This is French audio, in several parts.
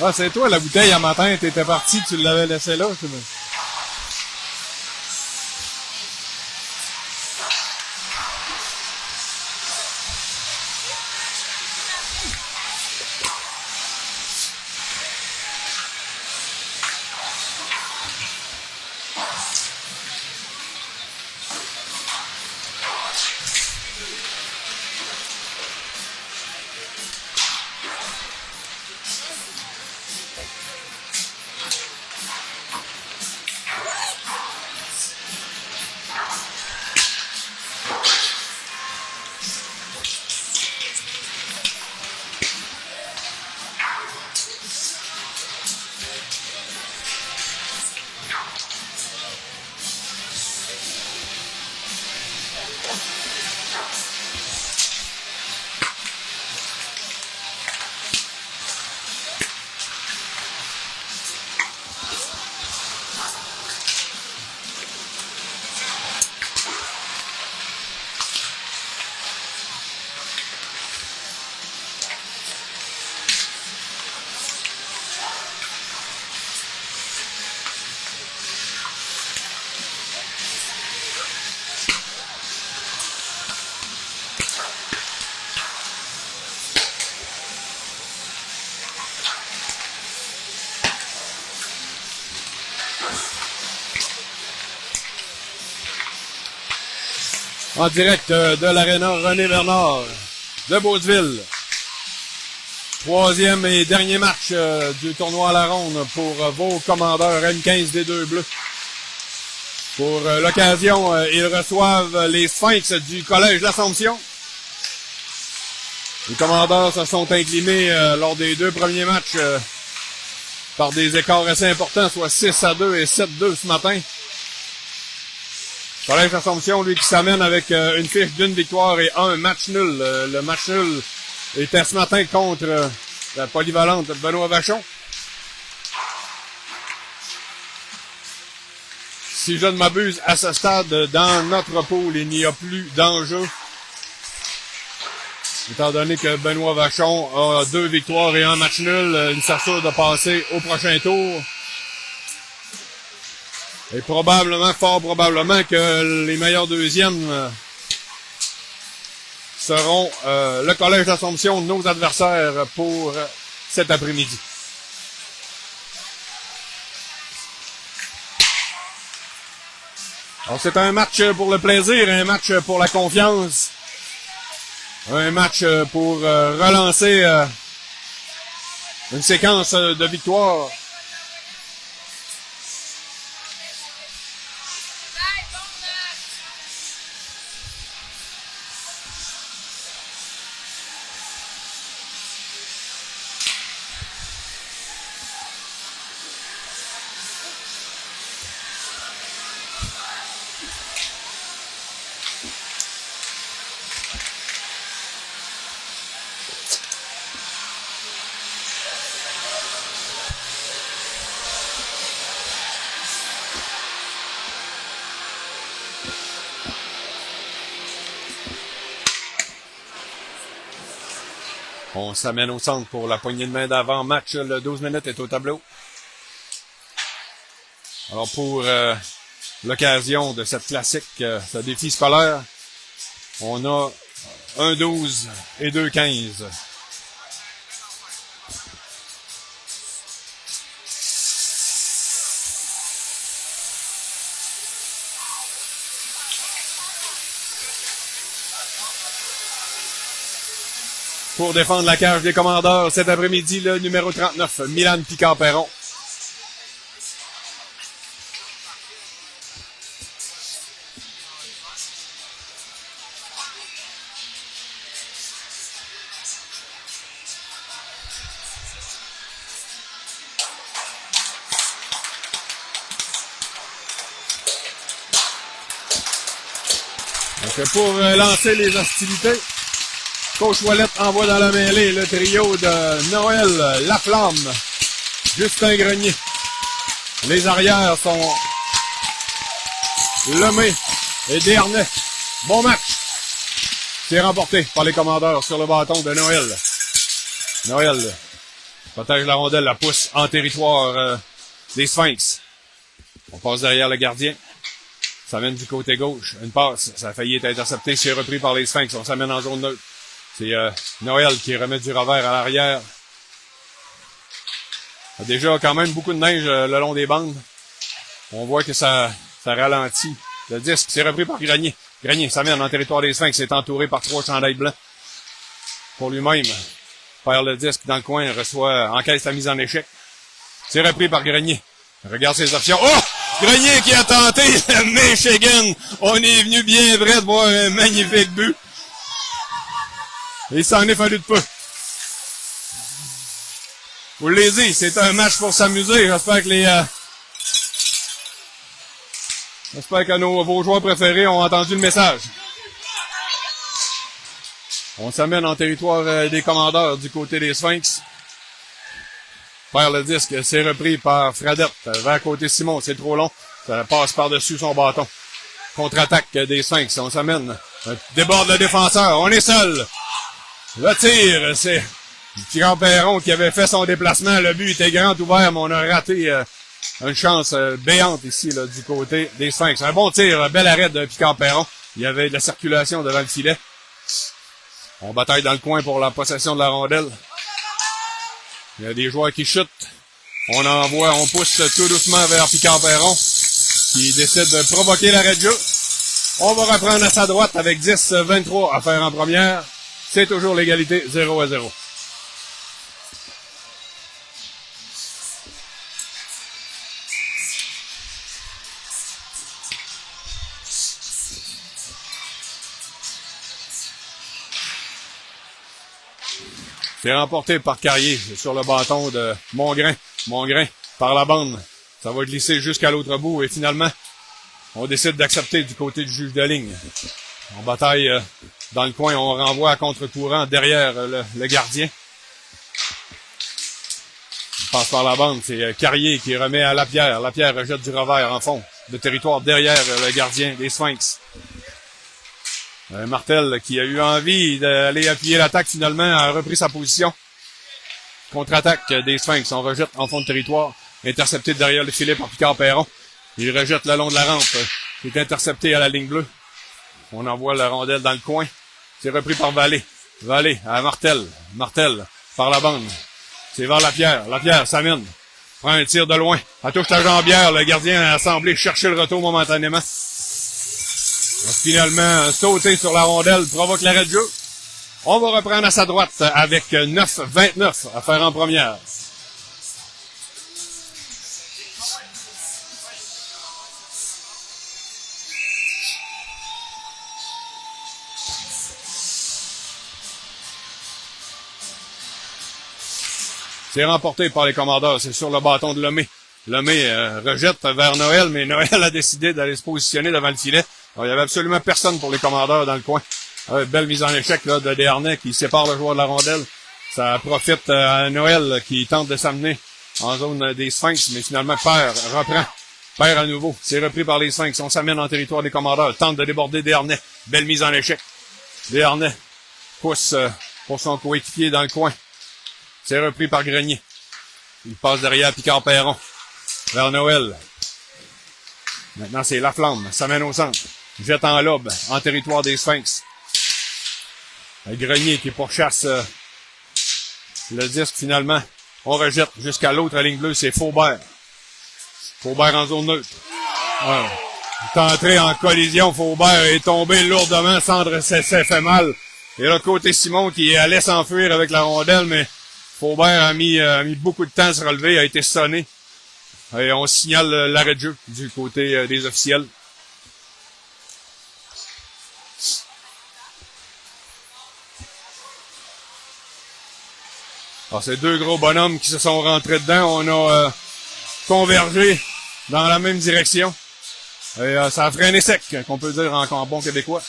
Ah, c'est toi, la bouteille, à matin, t'étais parti, tu l'avais laissée là, c'est bien. En direct de l'aréna René Bernard de Beauceville. Troisième et dernier match du tournoi à la ronde pour vos commandeurs M15 des deux bleus. Pour l'occasion, ils reçoivent les Sphinx du Collège l'Assomption. Les commandeurs se sont inclinés lors des deux premiers matchs par des écarts assez importants, soit 6-2 et 7-2 ce matin. Collège l'Assomption, lui, qui s'amène avec une fiche d'une victoire et un match nul. Le match nul était ce matin contre la polyvalente Benoît Vachon. Si je ne m'abuse, à ce stade, dans notre pool, il n'y a plus d'enjeu. Étant donné que Benoît Vachon a 2 victoires et un match nul, il s'assure de passer au prochain tour. Et probablement, fort probablement, que les meilleurs deuxièmes seront le Collège d'Assomption, nos adversaires pour cet après-midi. Alors, c'est un match pour le plaisir, un match pour la confiance, un match pour relancer une séquence de victoires. On s'amène au centre pour la poignée de main d'avant-match. Le 12 minutes est au tableau. Alors pour l'occasion de cette classique, ce défi scolaire, on a 1-12 et 2-15. Pour défendre la cage des commandeurs cet après-midi, le numéro 39, Milan Picard-Perron. Donc pour lancer les hostilités, Coach Ouellette envoie dans la mêlée le trio de Noël Laflamme, Justin Grenier. Les arrières sont Lemay et Desharnais. Bon match. C'est remporté par les commandeurs sur le bâton de Noël. Noël protège la rondelle, la pousse en territoire des Sphinx. On passe derrière le gardien. Ça mène du côté gauche. Une passe. Ça a failli être intercepté. C'est repris par les Sphinx. On s'amène en zone neutre. C'est Noël qui remet du revers à l'arrière. Il y a déjà quand même beaucoup de neige le long des bandes. On voit que ça ralentit. Le disque, c'est repris par Grenier. Grenier s'amène en territoire des Sphinx. C'est entouré par 3 chandails blancs. Pour lui-même, perd le disque dans le coin, encaisse la mise en échec. C'est repris par Grenier. Regarde ses options. Oh! Grenier qui a tenté Michigan. On est venu bien vrai de voir un magnifique but. Il s'en est fallu de peu. Vous l'avez dit, c'est un match pour s'amuser. J'espère que vos joueurs préférés ont entendu le message. On s'amène en territoire des commandeurs du côté des Sphinx. Perd le disque, c'est repris par Fradette. Vers côté Simon, c'est trop long. Ça passe par-dessus son bâton. Contre-attaque des Sphinx. On s'amène. Déborde le défenseur. On est seul. Le tir, c'est Picard-Perron qui avait fait son déplacement. Le but était grand ouvert, mais on a raté une chance béante ici là, du côté des Sphinx. Un bon tir, bel arrêt de Picard-Perron. Il y avait de la circulation devant le filet. On bataille dans le coin pour la possession de la rondelle. Il y a des joueurs qui chutent. On pousse tout doucement vers Picard-Perron qui décide de provoquer l'arrêt de jeu. On va reprendre à sa droite avec 10-23 à faire en première. C'est toujours l'égalité 0-0. C'est remporté par Carrier sur le bâton de Mongrain. Mongrain par la bande. Ça va glisser jusqu'à l'autre bout et finalement, on décide d'accepter du côté du juge de ligne. On bataille dans le coin, on renvoie à contre-courant derrière le gardien. On passe par la bande, c'est Carrier qui remet à Lapierre. Lapierre rejette du revers en fond de territoire derrière le gardien des Sphinx. Martel qui a eu envie d'aller appuyer l'attaque finalement a repris sa position. Contre-attaque des Sphinx, on rejette en fond de territoire. Intercepté derrière le filet par Picard-Perron. Il rejette le long de la rampe. Il est intercepté à la ligne bleue. On envoie la rondelle dans le coin. C'est repris par Vallée. Vallée à Martel. Martel par la bande. C'est vers Lapierre. Lapierre s'amène. Prend un tir de loin. Elle touche la jambière. Le gardien a semblé chercher le retour momentanément. Finalement, sauter sur la rondelle provoque l'arrêt de jeu. On va reprendre à sa droite avec 9-29 à faire en première. C'est remporté par les Commandeurs. C'est sur le bâton de Lemay. Lemay rejette vers Noël, mais Noël a décidé d'aller se positionner devant le filet. Alors, il y avait absolument personne pour les Commandeurs dans le coin. Belle mise en échec là, de Desharnais qui sépare le joueur de la rondelle. Ça profite à Noël qui tente de s'amener en zone des Sphinx, mais finalement reprend. Perd à nouveau. C'est repris par les Sphinx. On s'amène en territoire des Commandeurs. Tente de déborder Desharnais. Belle mise en échec. Desharnais pousse pour son coéquipier dans le coin. C'est repris par Grenier. Il passe derrière Picard-Perron. Vers Noël. Maintenant, c'est Laflamme. Ça mène au centre. Jette en lobe, en territoire des Sphinx. Grenier qui pourchasse le disque finalement. On rejette jusqu'à l'autre ligne bleue, c'est Faubert. Faubert en zone neutre. Ouais. Il est entré en collision, Faubert est tombé lourdement, Sandre s'est fait mal. Et là, côté Simon qui allait s'enfuir avec la rondelle, mais Faubert a mis beaucoup de temps à se relever, a été sonné. Et on signale l'arrêt de jeu du côté des officiels. Alors, c'est deux gros bonhommes qui se sont rentrés dedans. On a convergé dans la même direction. Et ça a freiné sec, qu'on peut dire en bon québécois.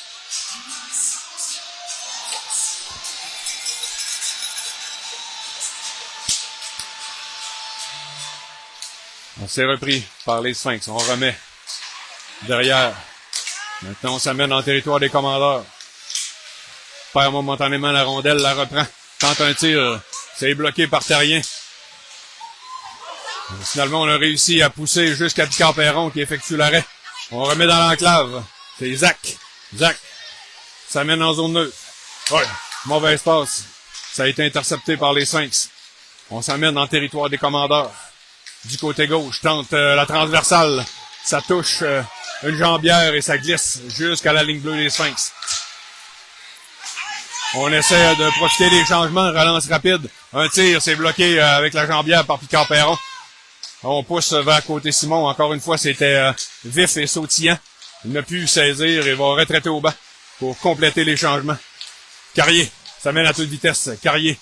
On s'est repris par les Sphinx. On remet derrière. Maintenant, on s'amène en territoire des Commandeurs. Perd momentanément la rondelle, la reprend. Tente un tir. C'est bloqué par Terrien. Finalement, on a réussi à pousser jusqu'à Picard-Perron qui effectue l'arrêt. On remet dans l'enclave. C'est Zach. Zach s'amène en zone neutre. Ouais, mauvaise passe. Ça a été intercepté par les Sphinx. On s'amène en territoire des Commandeurs. Du côté gauche, tente la transversale. Ça touche une jambière et ça glisse jusqu'à la ligne bleue des Sphinx. On essaie de profiter des changements, relance rapide. Un tir, c'est bloqué avec la jambière par Picard-Perron. On pousse vers côté Simon. Encore une fois, c'était vif et sautillant. Il n'a pu saisir et va retraiter au banc pour compléter les changements. Carrier, ça mène à toute vitesse. Carrier,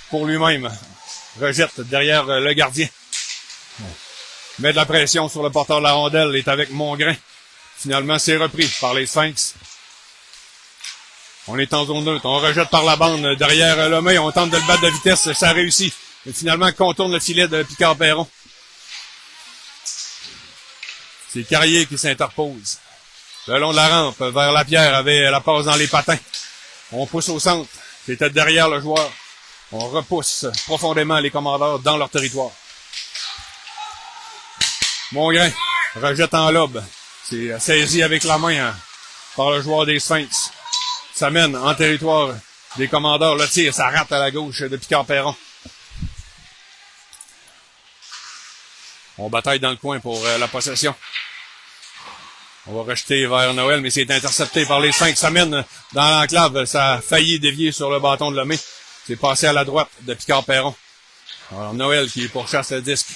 pour lui-même, rejette derrière le gardien. Met de la pression sur le porteur de la rondelle, est avec Mongrain. Finalement, c'est repris par les Sphinx. On est en zone neutre. On rejette par la bande derrière Lemay. On tente de le battre de vitesse. Ça réussit. Mais finalement, contourne le filet de Picard-Perron. C'est Carrier qui s'interpose. Le long de la rampe, vers Lapierre, avait la passe dans les patins. On pousse au centre. C'était derrière le joueur. On repousse profondément les Commandeurs dans leur territoire. Mongrain rejette en lobe. C'est saisi avec la main par le joueur des Sphinx. Ça mène en territoire des Commandeurs. Le tir, ça rate à la gauche de Picard-Perron. On bataille dans le coin pour la possession. On va rejeter vers Noël, mais c'est intercepté par les Sphinx. Ça mène dans l'enclave. Ça a failli dévier sur le bâton de Lemay. C'est passé à la droite de Picard-Perron. Alors Noël qui pourchasse le disque.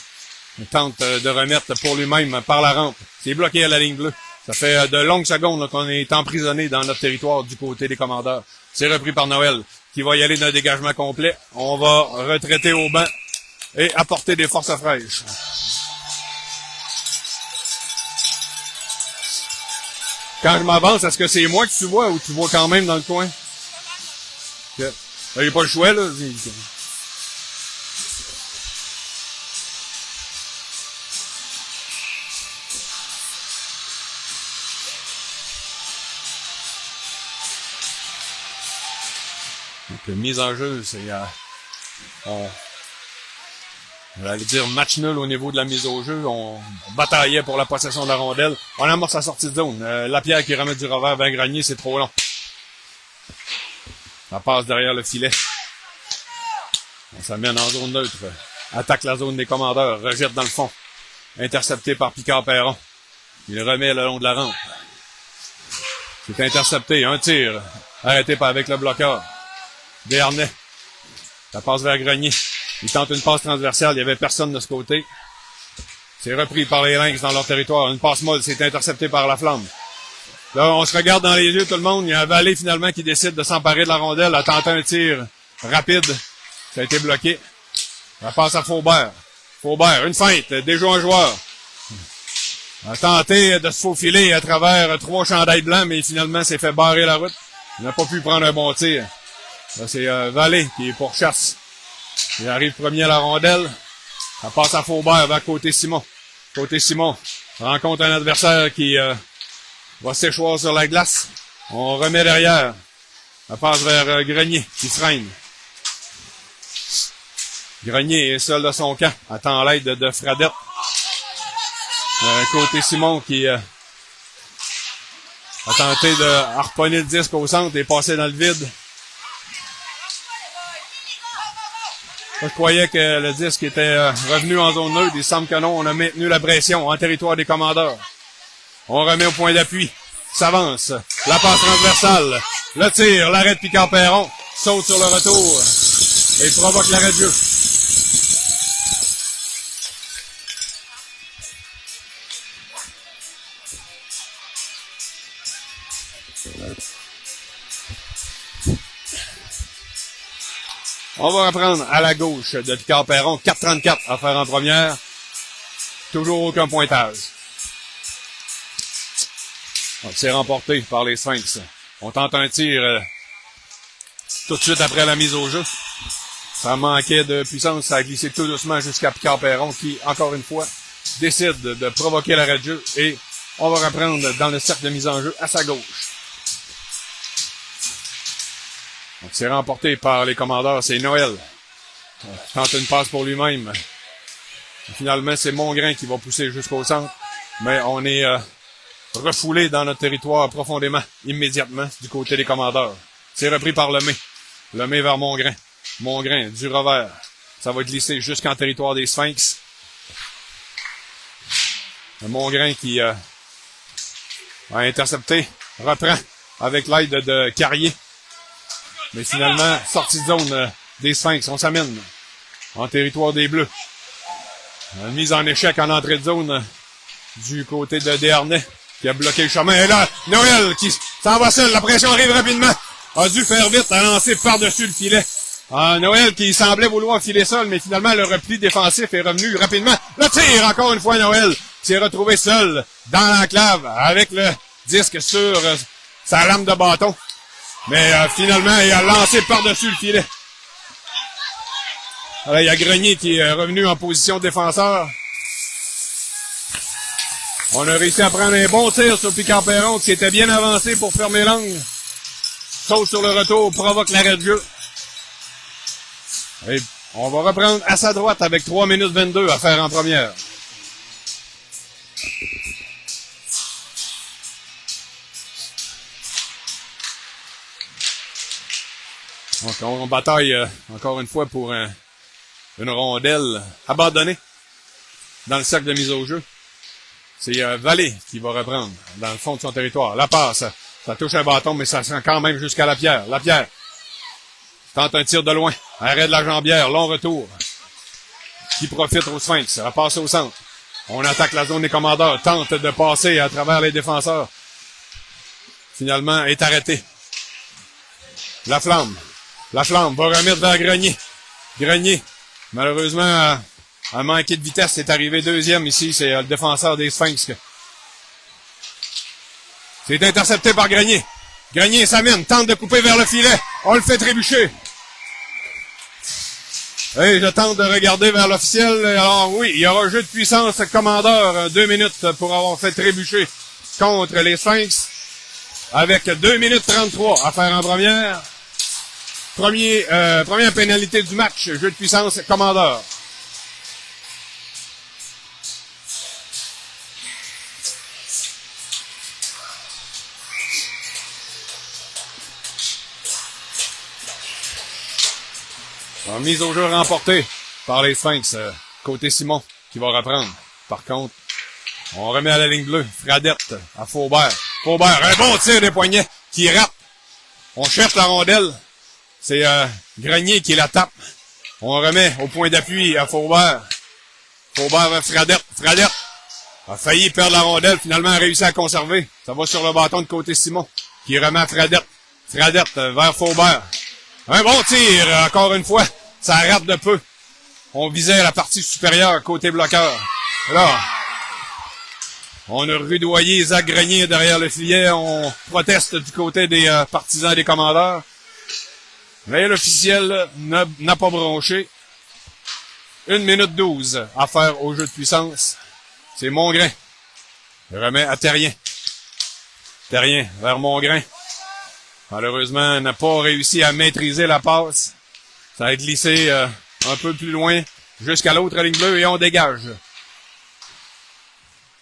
Il tente de remettre pour lui-même par la rampe. C'est bloqué à la ligne bleue. Ça fait de longues secondes qu'on est emprisonné dans notre territoire du côté des Commandeurs. C'est repris par Noël qui va y aller d'un dégagement complet. On va retraiter au banc et apporter des forces fraîches. Quand je m'avance, est-ce que c'est moi que tu vois ou tu vois quand même dans le coin? Il n'y a pas le choix, là. Donc, mise en jeu, c'est... on allait dire match nul au niveau de la mise au jeu. On bataillait pour la possession de la rondelle. On amorce sa sortie de zone. Lapierre qui remet du revers vers Grenier, c'est trop long. Ça passe derrière le filet. On s'amène en zone neutre. Attaque la zone des commandeurs. Rejette dans le fond. Intercepté par Picard-Perron. Il remet le long de la rampe. C'est intercepté. Un tir. Arrêté par avec le bloqueur. Desharnais. Ça passe vers Grenier. Il tente une passe transversale. Il n'y avait personne de ce côté. C'est repris par les Lynx dans leur territoire. Une passe molle. C'est intercepté par la Flamme. Là, on se regarde dans les yeux, tout le monde. Il y a Vallée, finalement, qui décide de s'emparer de la rondelle, a tenté un tir rapide. Ça a été bloqué. Ça passe à Faubert. Faubert, une feinte, déjà un joueur. A tenté de se faufiler à travers 3 chandails blancs, mais finalement s'est fait barrer la route. Il n'a pas pu prendre un bon tir. Là, c'est Vallée qui est pour chasse. Il arrive premier à la rondelle. Ça passe à Faubert vers côté Simon. Côté Simon rencontre un adversaire qui va s'échoir sur la glace. On remet derrière. Ça passe vers Grenier qui freine. Grenier est seul de son camp. Attend l'aide de Fradette. Côté Simon qui a tenté de harponner le disque au centre et passer dans le vide. Je croyais que le disque était revenu en zone neutre. Il semble que non. On a maintenu la pression en territoire des commandeurs. On remet au point d'appui. S'avance. La passe transversale. Le tir. L'arrêt de Picard-Perron. Saute sur le retour. Et provoque l'arrêt de jeu. On va reprendre à la gauche de Picard-Perron. 4,34 à faire en première. Toujours aucun pointage. C'est remporté par les Sphinx. On tente un tir tout de suite après la mise au jeu. Ça manquait de puissance. Ça a glissé tout doucement jusqu'à Picard-Perron qui, encore une fois, décide de provoquer l'arrêt de jeu. Et on va reprendre dans le cercle de mise en jeu à sa gauche. Donc, c'est remporté par les commandeurs. C'est Noël. Tente une passe pour lui-même. Finalement, c'est Mongrain qui va pousser jusqu'au centre. Mais on est refoulé dans notre territoire profondément, immédiatement, du côté des commandeurs. C'est repris par Lemay. Lemay vers Mongrain. Mongrain, du revers. Ça va glisser jusqu'en territoire des Sphinx. Mongrain qui a intercepté, reprend avec l'aide de Carrier. Mais finalement, sortie de zone des Sphinx. On s'amène en territoire des Bleus. Une mise en échec en entrée de zone du côté de Desharnais qui a bloqué le chemin. Et là, Noël qui s'en va seul. La pression arrive rapidement. A dû faire vite à lancer par-dessus le filet. Noël qui semblait vouloir filer seul, mais finalement le repli défensif est revenu rapidement. Le tir, encore une fois, Noël qui s'est retrouvé seul dans l'enclave avec le disque sur sa lame de bâton. Mais finalement, il a lancé par-dessus le filet. Alors, il y a Grenier qui est revenu en position défenseur. On a réussi à prendre un bon tir sur Picard-Perron qui était bien avancé pour fermer l'angle. Saute sur le retour, provoque l'arrêt de jeu. Et on va reprendre à sa droite avec 3 minutes 22 à faire en première. Donc, on bataille encore une fois pour une rondelle abandonnée dans le cercle de mise au jeu. C'est Vallée qui va reprendre dans le fond de son territoire. La passe, ça touche un bâton, mais ça sent quand même jusqu'à Lapierre. Lapierre tente un tir de loin. Arrêt de la jambière, long retour. Qui profite au Sphinx. Ça va passer au centre. On attaque la zone des commandeurs. Tente de passer à travers les défenseurs. Finalement, est arrêté. La Flamme. La Flamme va remettre vers Grenier. Grenier, malheureusement, a manqué de vitesse. C'est arrivé deuxième ici. C'est le défenseur des Sphinx. C'est intercepté par Grenier. Grenier s'amène, tente de couper vers le filet. On le fait trébucher. Et je tente de regarder vers l'officiel. Alors oui, il y aura un jeu de puissance commandeur. 2 minutes pour avoir fait trébucher contre les Sphinx. Avec 2 minutes 33 à faire en première. Première pénalité du match, jeu de puissance commandeur. Alors, mise au jeu remportée par les Sphinx. Côté Simon qui va reprendre. Par contre, on remet à la ligne bleue. Fradette à Faubert. Faubert, un bon tir des poignets qui rate. On cherche la rondelle. C'est Grenier qui la tape. On remet au point d'appui à Faubert. Faubert vers Fradette. Fradette a failli perdre la rondelle. Finalement, a réussi à conserver. Ça va sur le bâton de côté Simon qui remet à Fradette. Fradette vers Faubert. Un bon tir, encore une fois. Ça rate de peu. On visait la partie supérieure, côté bloqueur. Là, on a rudoyé Zach Grenier derrière le filet. On proteste du côté des partisans et des commandeurs. Mais l'officiel n'a pas bronché. 1 minute 12 à faire au jeu de puissance. C'est Mongrain. Il remet à Terrien. Terrien vers Mongrain. Malheureusement, n'a pas réussi à maîtriser la passe. Ça a glissé un peu plus loin jusqu'à l'autre ligne bleue et on dégage.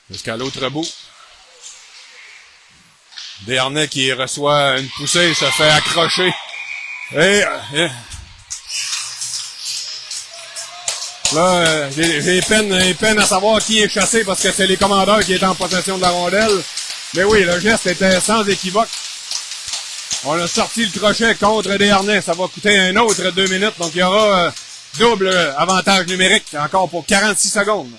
Jusqu'à l'autre bout. Desharnais qui reçoit une poussée, se fait accrocher. Et là, j'ai peine à savoir qui est chassé parce que c'est les commandeurs qui étaient en possession de la rondelle. Mais oui, le geste était sans équivoque. On a sorti le crochet contre Desharnais. Ça va coûter un autre 2 minutes. Donc, il y aura double avantage numérique encore pour 46 secondes.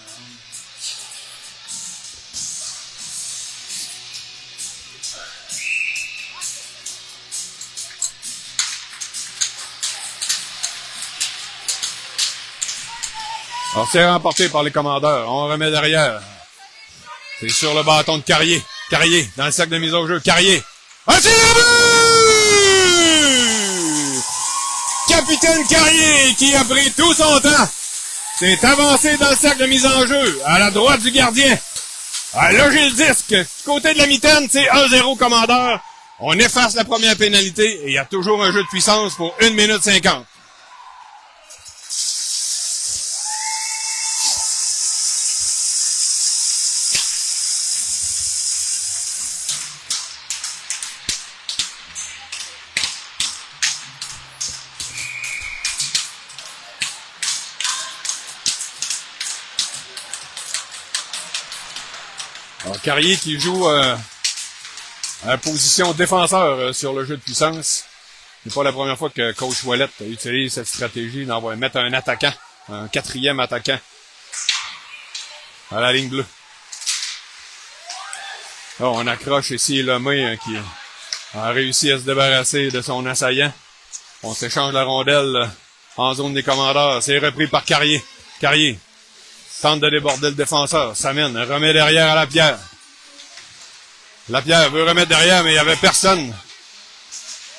Alors, c'est remporté par les commandeurs. On remet derrière. C'est sur le bâton de Carrier. Carrier, dans le cercle de mise au jeu. Carrier. Un tir à but! Capitaine Carrier, qui a pris tout son temps, s'est avancé dans le cercle de mise en jeu, à la droite du gardien. A logé le disque. Du côté de la mitaine, c'est 1-0 commandeur. On efface la première pénalité et il y a toujours un jeu de puissance pour 1 minute 50. Alors, Carrier qui joue à position défenseur sur le jeu de puissance. C'est pas la première fois que coach Ouellette utilise cette stratégie d'envoyer mettre un attaquant, un 4e attaquant à la ligne bleue. Là, on accroche ici Lemay qui a réussi à se débarrasser de son assaillant. On s'échange la rondelle en zone des commandeurs. C'est repris par Carrier. Carrier tente de déborder le défenseur. S'amène, remet derrière à Lapierre. Lapierre veut remettre derrière, mais il n'y avait personne.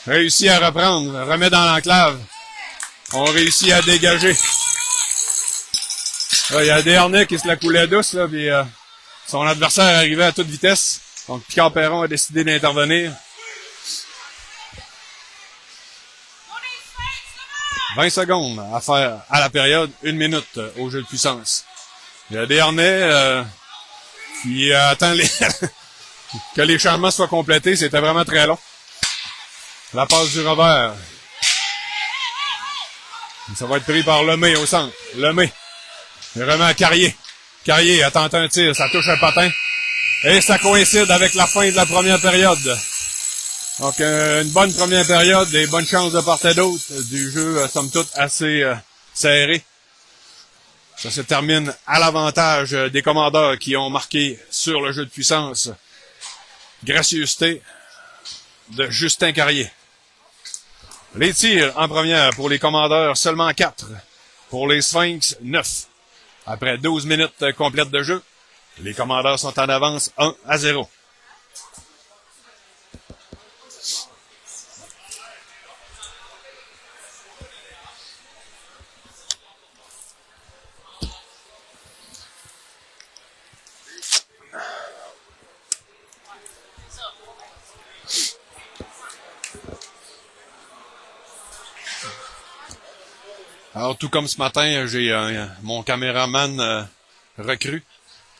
Réussit à reprendre, remet dans l'enclave. On réussit à dégager. Là, il y a Desharnais qui se la coulait douce, là, puis son adversaire arrivait à toute vitesse. Donc Picard-Perron a décidé d'intervenir. 20 secondes à faire à la période, 1 minute au jeu de puissance. Il y a Desharnais qui attend que les changements soient complétés. C'était vraiment très long. La passe du revers. Ça va être pris par Lemay au centre. Lemay. Il remet à Carrier. Carrier a tenté un tir. Ça touche un patin. Et ça coïncide avec la fin de la première période. Donc, une bonne première période et bonne chance de part et d'autre du jeu, somme toute, assez serré. Ça se termine à l'avantage des commandeurs qui ont marqué sur le jeu de puissance. Gracieuseté de Justin Carrier. Les tirs en première pour les commandeurs, seulement 4. Pour les Sphinx, 9. Après 12 minutes complètes de jeu, les commandeurs sont en avance 1-0. Alors, tout comme ce matin, j'ai mon caméraman recru.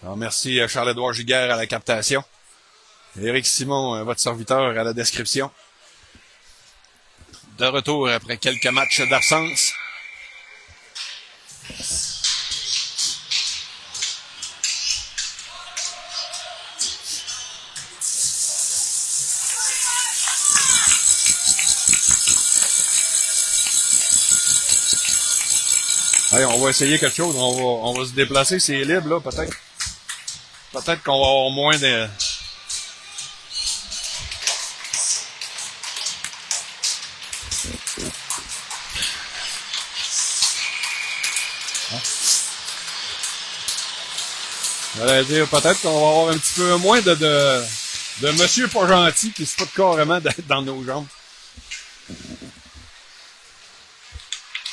Alors, merci Charles-Édouard Giguère à la captation. Éric Simon, votre serviteur, à la description. De retour après quelques matchs d'absence. Hey, on va essayer quelque chose. On va se déplacer. C'est libre, là, peut-être. Peut-être qu'on va avoir moins de... J'allais dire, peut-être qu'on va avoir un petit peu moins de monsieur pas gentil qui se fout carrément dans nos jambes.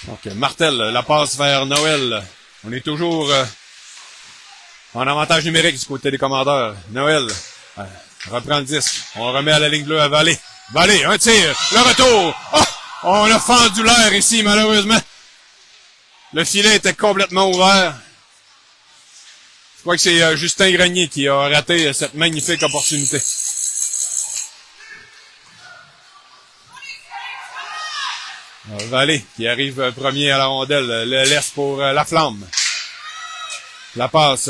Donc, Martel, la passe vers Noël. On est toujours en avantage numérique du côté des commandeurs. Noël reprend le disque. On remet à la ligne bleue à Vallée. Vallée, un tir. Le retour. Oh! On a fendu l'air ici, malheureusement. Le filet était complètement ouvert. Je crois que c'est Justin Grenier qui a raté cette magnifique opportunité. Vallée qui arrive premier à la rondelle, le laisse pour la flamme. La passe,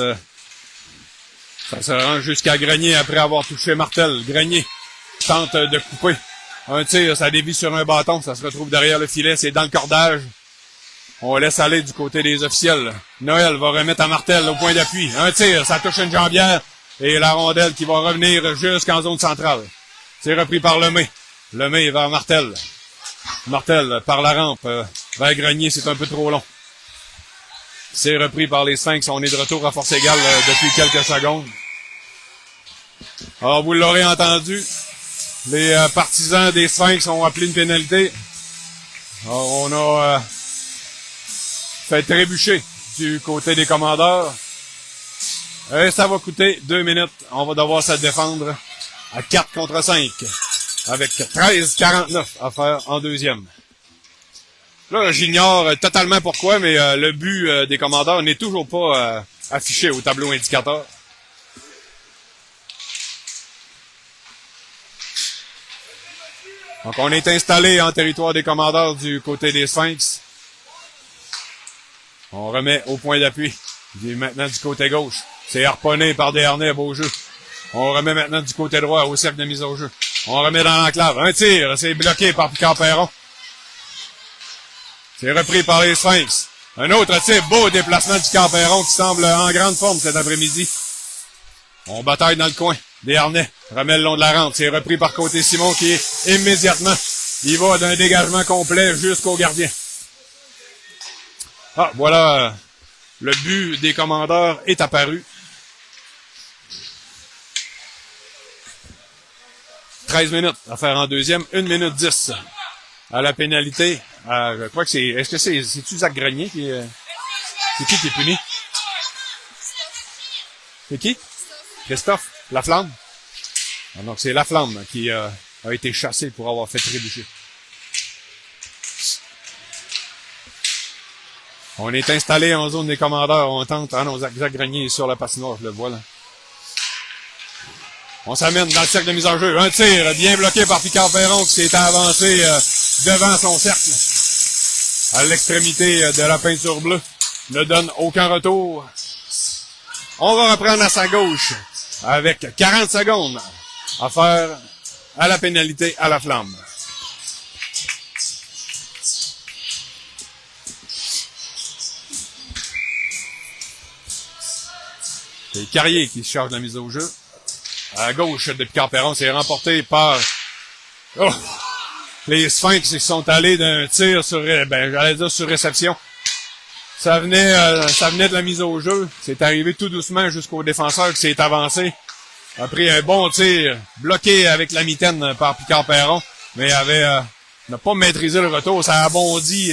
ça se rend jusqu'à Grenier après avoir touché Martel. Grenier tente de couper. Un tir, ça dévie sur un bâton, ça se retrouve derrière le filet, c'est dans le cordage. On laisse aller du côté des officiels. Noël va remettre à Martel au point d'appui. Un tir, ça touche une jambière et la rondelle qui va revenir jusqu'en zone centrale. C'est repris par Lemay. Lemay vers Martel. Martel par la rampe vers Grenier, c'est un peu trop long. C'est repris par les Sphinx. On est de retour à force égale depuis quelques secondes. Alors, vous l'aurez entendu, les partisans des Sphinx ont appelé une pénalité. Alors, on a fait trébucher du côté des commandeurs. Et ça va coûter 2 minutes. On va devoir se défendre à 4 contre 5. Avec 13-49 à faire en deuxième. Là, j'ignore totalement pourquoi, mais le but des commandeurs n'est toujours pas affiché au tableau indicateur. Donc, on est installé en territoire des commandeurs du côté des Sphinx. On remet au point d'appui. Maintenant du côté gauche. C'est harponné par Desharnais à Beaujeu. On remet maintenant du côté droit au cercle de mise au jeu. On remet dans l'enclave. Un tir, c'est bloqué par Picard-Perron. C'est repris par les Sphinx. Un autre tir, beau déplacement du Picard-Perron qui semble en grande forme cet après-midi. On bataille dans le coin. Desharnais remet le long de la rampe. C'est repris par Côté-Simon qui est immédiatement. Il va d'un dégagement complet jusqu'au gardien. Ah, voilà. Le but des commandeurs est apparu. 13 minutes à faire en deuxième, 1 minute 10 à la pénalité. Je crois que c'est-tu Zach Grenier c'est qui est puni? C'est qui? Christophe Laflamme? Ah, donc c'est Laflamme qui a été chassé pour avoir fait trébucher. On est installé en zone des commandeurs, on tente, ah non, Zach Grenier est sur la patinoire, je le vois là. On s'amène dans le cercle de mise en jeu. Un tir bien bloqué par Picard-Perron qui s'est avancé devant son cercle. À l'extrémité de la peinture bleue. Ne donne aucun retour. On va reprendre à sa gauche avec 40 secondes à faire à la pénalité à la flamme. C'est Carrier qui se charge de la mise au jeu. À gauche de Picard-Perron, c'est remporté par les Sphinx qui sont allés d'un tir sur, j'allais dire sur réception. Ça venait de la mise au jeu. C'est arrivé tout doucement jusqu'au défenseur qui s'est avancé. A pris un bon tir, bloqué avec la mitaine par Picard-Perron, mais n'a pas maîtrisé le retour. Ça a bondi.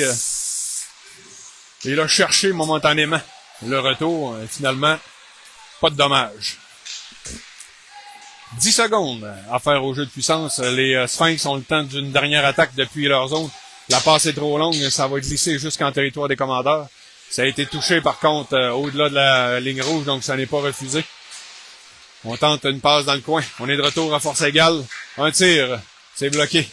Il a cherché momentanément le retour. Finalement, pas de dommage. 10 secondes à faire au jeu de puissance. Les Sphinx ont le temps d'une dernière attaque depuis leur zone. La passe est trop longue, ça va glisser jusqu'en territoire des commandeurs. Ça a été touché par contre au-delà de la ligne rouge, donc ça n'est pas refusé. On tente une passe dans le coin. On est de retour à force égale. Un tir, c'est bloqué.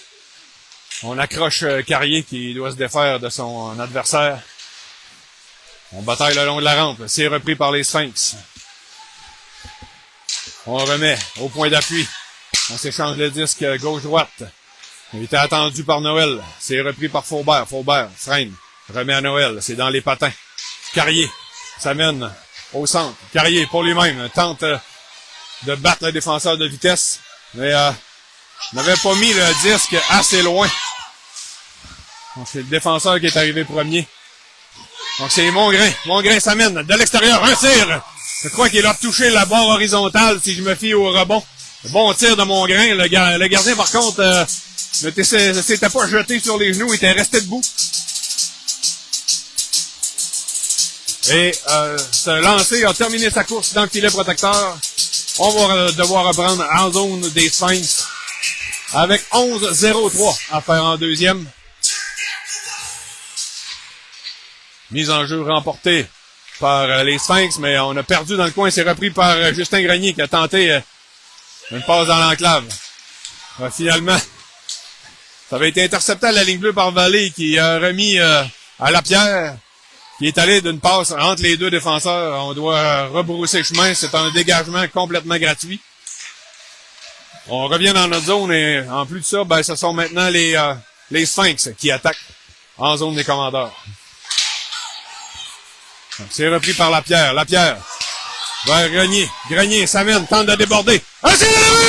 On accroche Carrier qui doit se défaire de son adversaire. On bataille le long de la rampe. C'est repris par les Sphinx. On remet au point d'appui. On s'échange le disque gauche-droite. Il était attendu par Noël. C'est repris par Faubert. Faubert freine. Remet à Noël. C'est dans les patins. Carrier s'amène au centre. Carrier pour lui-même. Tente de battre le défenseur de vitesse. Mais n'avait pas mis le disque assez loin. Donc c'est le défenseur qui est arrivé premier. Donc c'est Mongrain. Mongrain s'amène de l'extérieur. Un tir. Je crois qu'il a touché la barre horizontale si je me fie au rebond. Bon tir de Mongrain. Le gardien, par contre, ne s'était pas jeté sur les genoux. Il était resté debout. Et ce lancer a terminé sa course dans le filet protecteur. On va devoir reprendre en zone des Sphinx avec 11-0-3 à faire en deuxième. Mise en jeu remportée par les Sphinx, mais on a perdu dans le coin. C'est repris par Justin Grenier qui a tenté une passe dans l'enclave. Finalement, ça avait été intercepté à la ligne bleue par Vallée qui a remis à Lapierre, qui est allé d'une passe entre les deux défenseurs. On doit rebrousser chemin. C'est un dégagement complètement gratuit. On revient dans notre zone et en plus de ça, ben, ce sont maintenant les Sphinx qui attaquent en zone des commandeurs. C'est repris par Lapierre. Lapierre vers Grenier. Grenier s'amène, tente de déborder. Ah, c'est le but!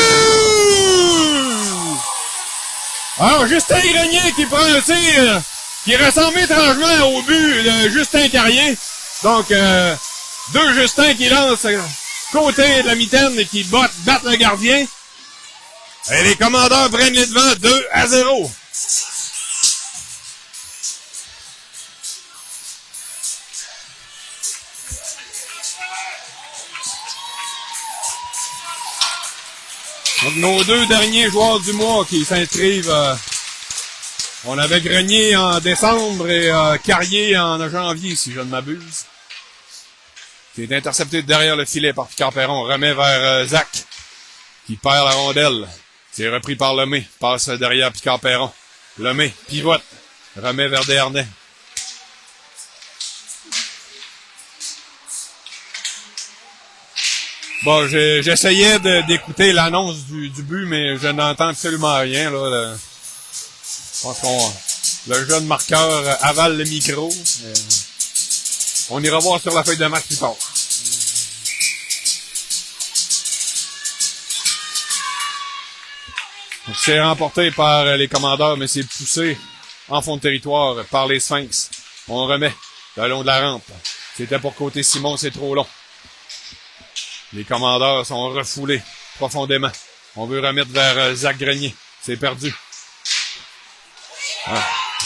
Alors, Justin Grenier qui prend un tir qui ressemble étrangement au but de Justin Carrier. Donc, deux Justins qui lancent côté de la mitaine et qui battent le gardien. Et les commandeurs prennent les devants 2-0. Donc, nos deux derniers joueurs du mois qui s'inscrivent, on avait Grenier en décembre et Carrier en janvier, si je ne m'abuse. Qui est intercepté derrière le filet par Picard-Perron. Remet vers Zach, qui perd la rondelle. C'est repris par Lemay. Passe derrière Picard-Perron. Lemay pivote. Remet vers Desharnais. Bon, j'essayais d'écouter l'annonce du but, mais je n'entends absolument rien, là. Je pense le jeune marqueur avale le micro. On ira voir sur la feuille de match plus tard. C'est remporté par les commandeurs, mais c'est poussé en fond de territoire par les Sphinx. On remet le long de la rampe. C'était pour côté Simon, c'est trop long. Les commandeurs sont refoulés profondément. On veut remettre vers Zach Grenier. C'est perdu.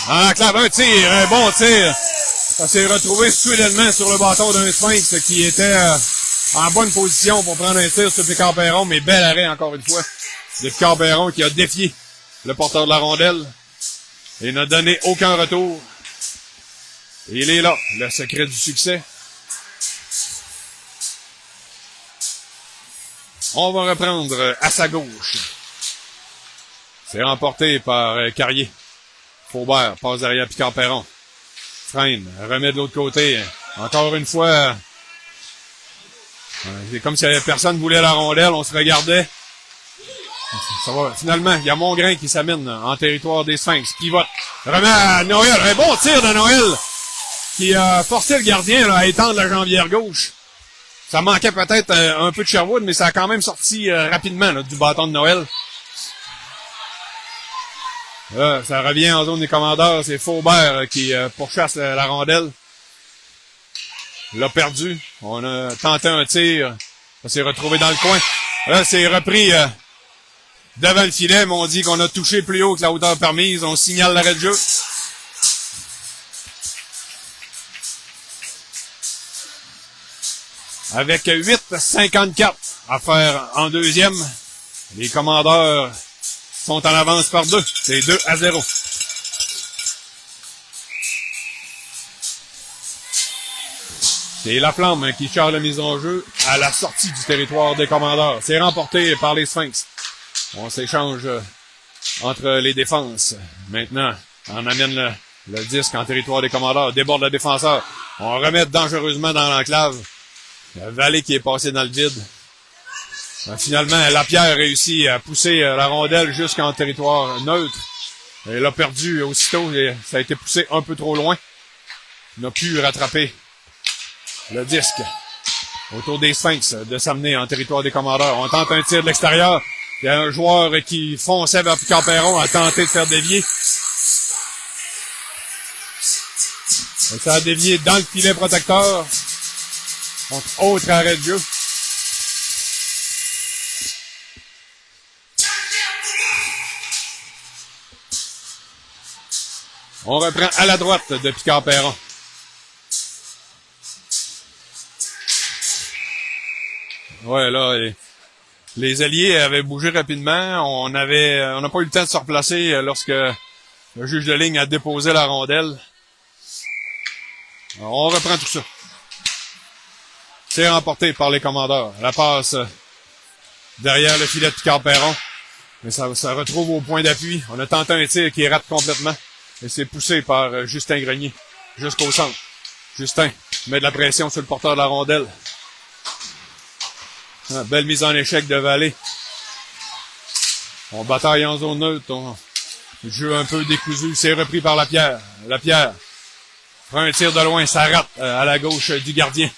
En enclave, un tir, un bon tir. Ça s'est retrouvé soudainement sur le bâton d'un Sphinx qui était en bonne position pour prendre un tir sur Picard-Perron, mais bel arrêt encore une fois de Picard-Perron qui a défié le porteur de la rondelle et n'a donné aucun retour. Et il est là, le secret du succès. On va reprendre à sa gauche. C'est remporté par Carrier. Faubert passe derrière Picard-Perron. Freine, remet de l'autre côté. Encore une fois, c'est comme si personne voulait la rondelle, on se regardait. Ça va. Finalement, il y a Mongrain qui s'amène en territoire des Sphinx. Pivote. Remet à Noël. Un bon tir de Noël qui a forcé le gardien là, à étendre la jambière gauche. Ça manquait peut-être un peu de Sherwood, mais ça a quand même sorti rapidement là, du bâton de Noël. Là, ça revient en zone des commandeurs. C'est Faubert qui pourchasse la rondelle. L'a perdu. On a tenté un tir. Ça s'est retrouvé dans le coin. Là, c'est repris devant le filet, mais on dit qu'on a touché plus haut que la hauteur permise. On signale l'arrêt de jeu. Avec 8,54 à faire en deuxième. Les commandeurs sont en avance par 2. C'est 2-0. C'est la Flamme qui charge la mise en jeu à la sortie du territoire des commandeurs. C'est remporté par les Sphinx. On s'échange entre les défenses. Maintenant, on amène le disque en territoire des commandeurs. Déborde le défenseur. On remet dangereusement dans l'enclave. Vallée qui est passé dans le vide. Finalement, Lapierre réussit à pousser la rondelle jusqu'en territoire neutre. Elle a perdu aussitôt et ça a été poussé un peu trop loin. Il n'a pu rattraper le disque autour des Sphinx de s'amener en territoire des Commandeurs. On tente un tir de l'extérieur. Il y a un joueur qui fonçait vers Picard-Perron à tenter de faire dévier. Et ça a dévié dans le filet protecteur. Donc, autre arrêt de jeu. On reprend à la droite de Picard-Perron. Ouais, là, les alliés avaient bougé rapidement. On n'a pas eu le temps de se replacer lorsque le juge de ligne a déposé la rondelle. Alors, on reprend tout ça. C'est remporté par les Commandeurs. La passe derrière le filet de Picard-Perron. Mais ça se retrouve au point d'appui. On a tenté un tir qui rate complètement. Et c'est poussé par Justin Grenier jusqu'au centre. Justin met de la pression sur le porteur de la rondelle. Ah, belle mise en échec de Vallée. On bataille en zone neutre. Le jeu un peu décousu. C'est repris par Lapierre. Lapierre prend un tir de loin. Ça rate à la gauche du gardien.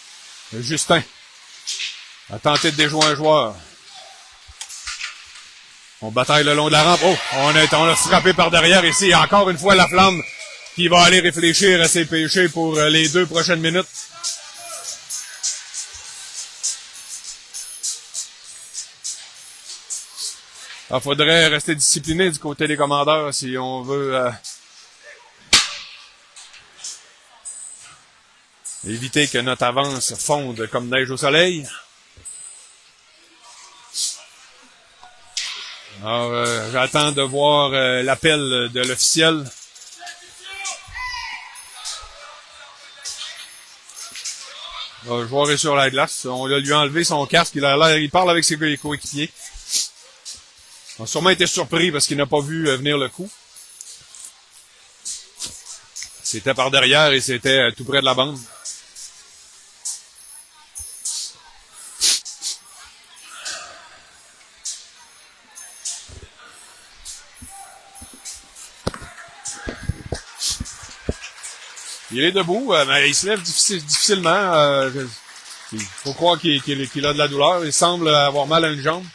Justin a tenté de déjouer un joueur. On bataille le long de la rampe. Oh, on a frappé par derrière ici. Encore une fois, la Flamme qui va aller réfléchir à ses péchés pour les 2 prochaines minutes. Il faudrait rester discipliné du côté des Commandeurs si on veut éviter que notre avance fonde comme neige au soleil. Alors, j'attends de voir l'appel de l'officiel. Le joueur est sur la glace. On lui a enlevé son casque. Il parle avec ses coéquipiers. On a sûrement été surpris parce qu'il n'a pas vu venir le coup. C'était par derrière et c'était tout près de la bande. Il est debout, mais il se lève difficilement. Il faut croire qu'il a de la douleur. Il semble avoir mal à une jambe.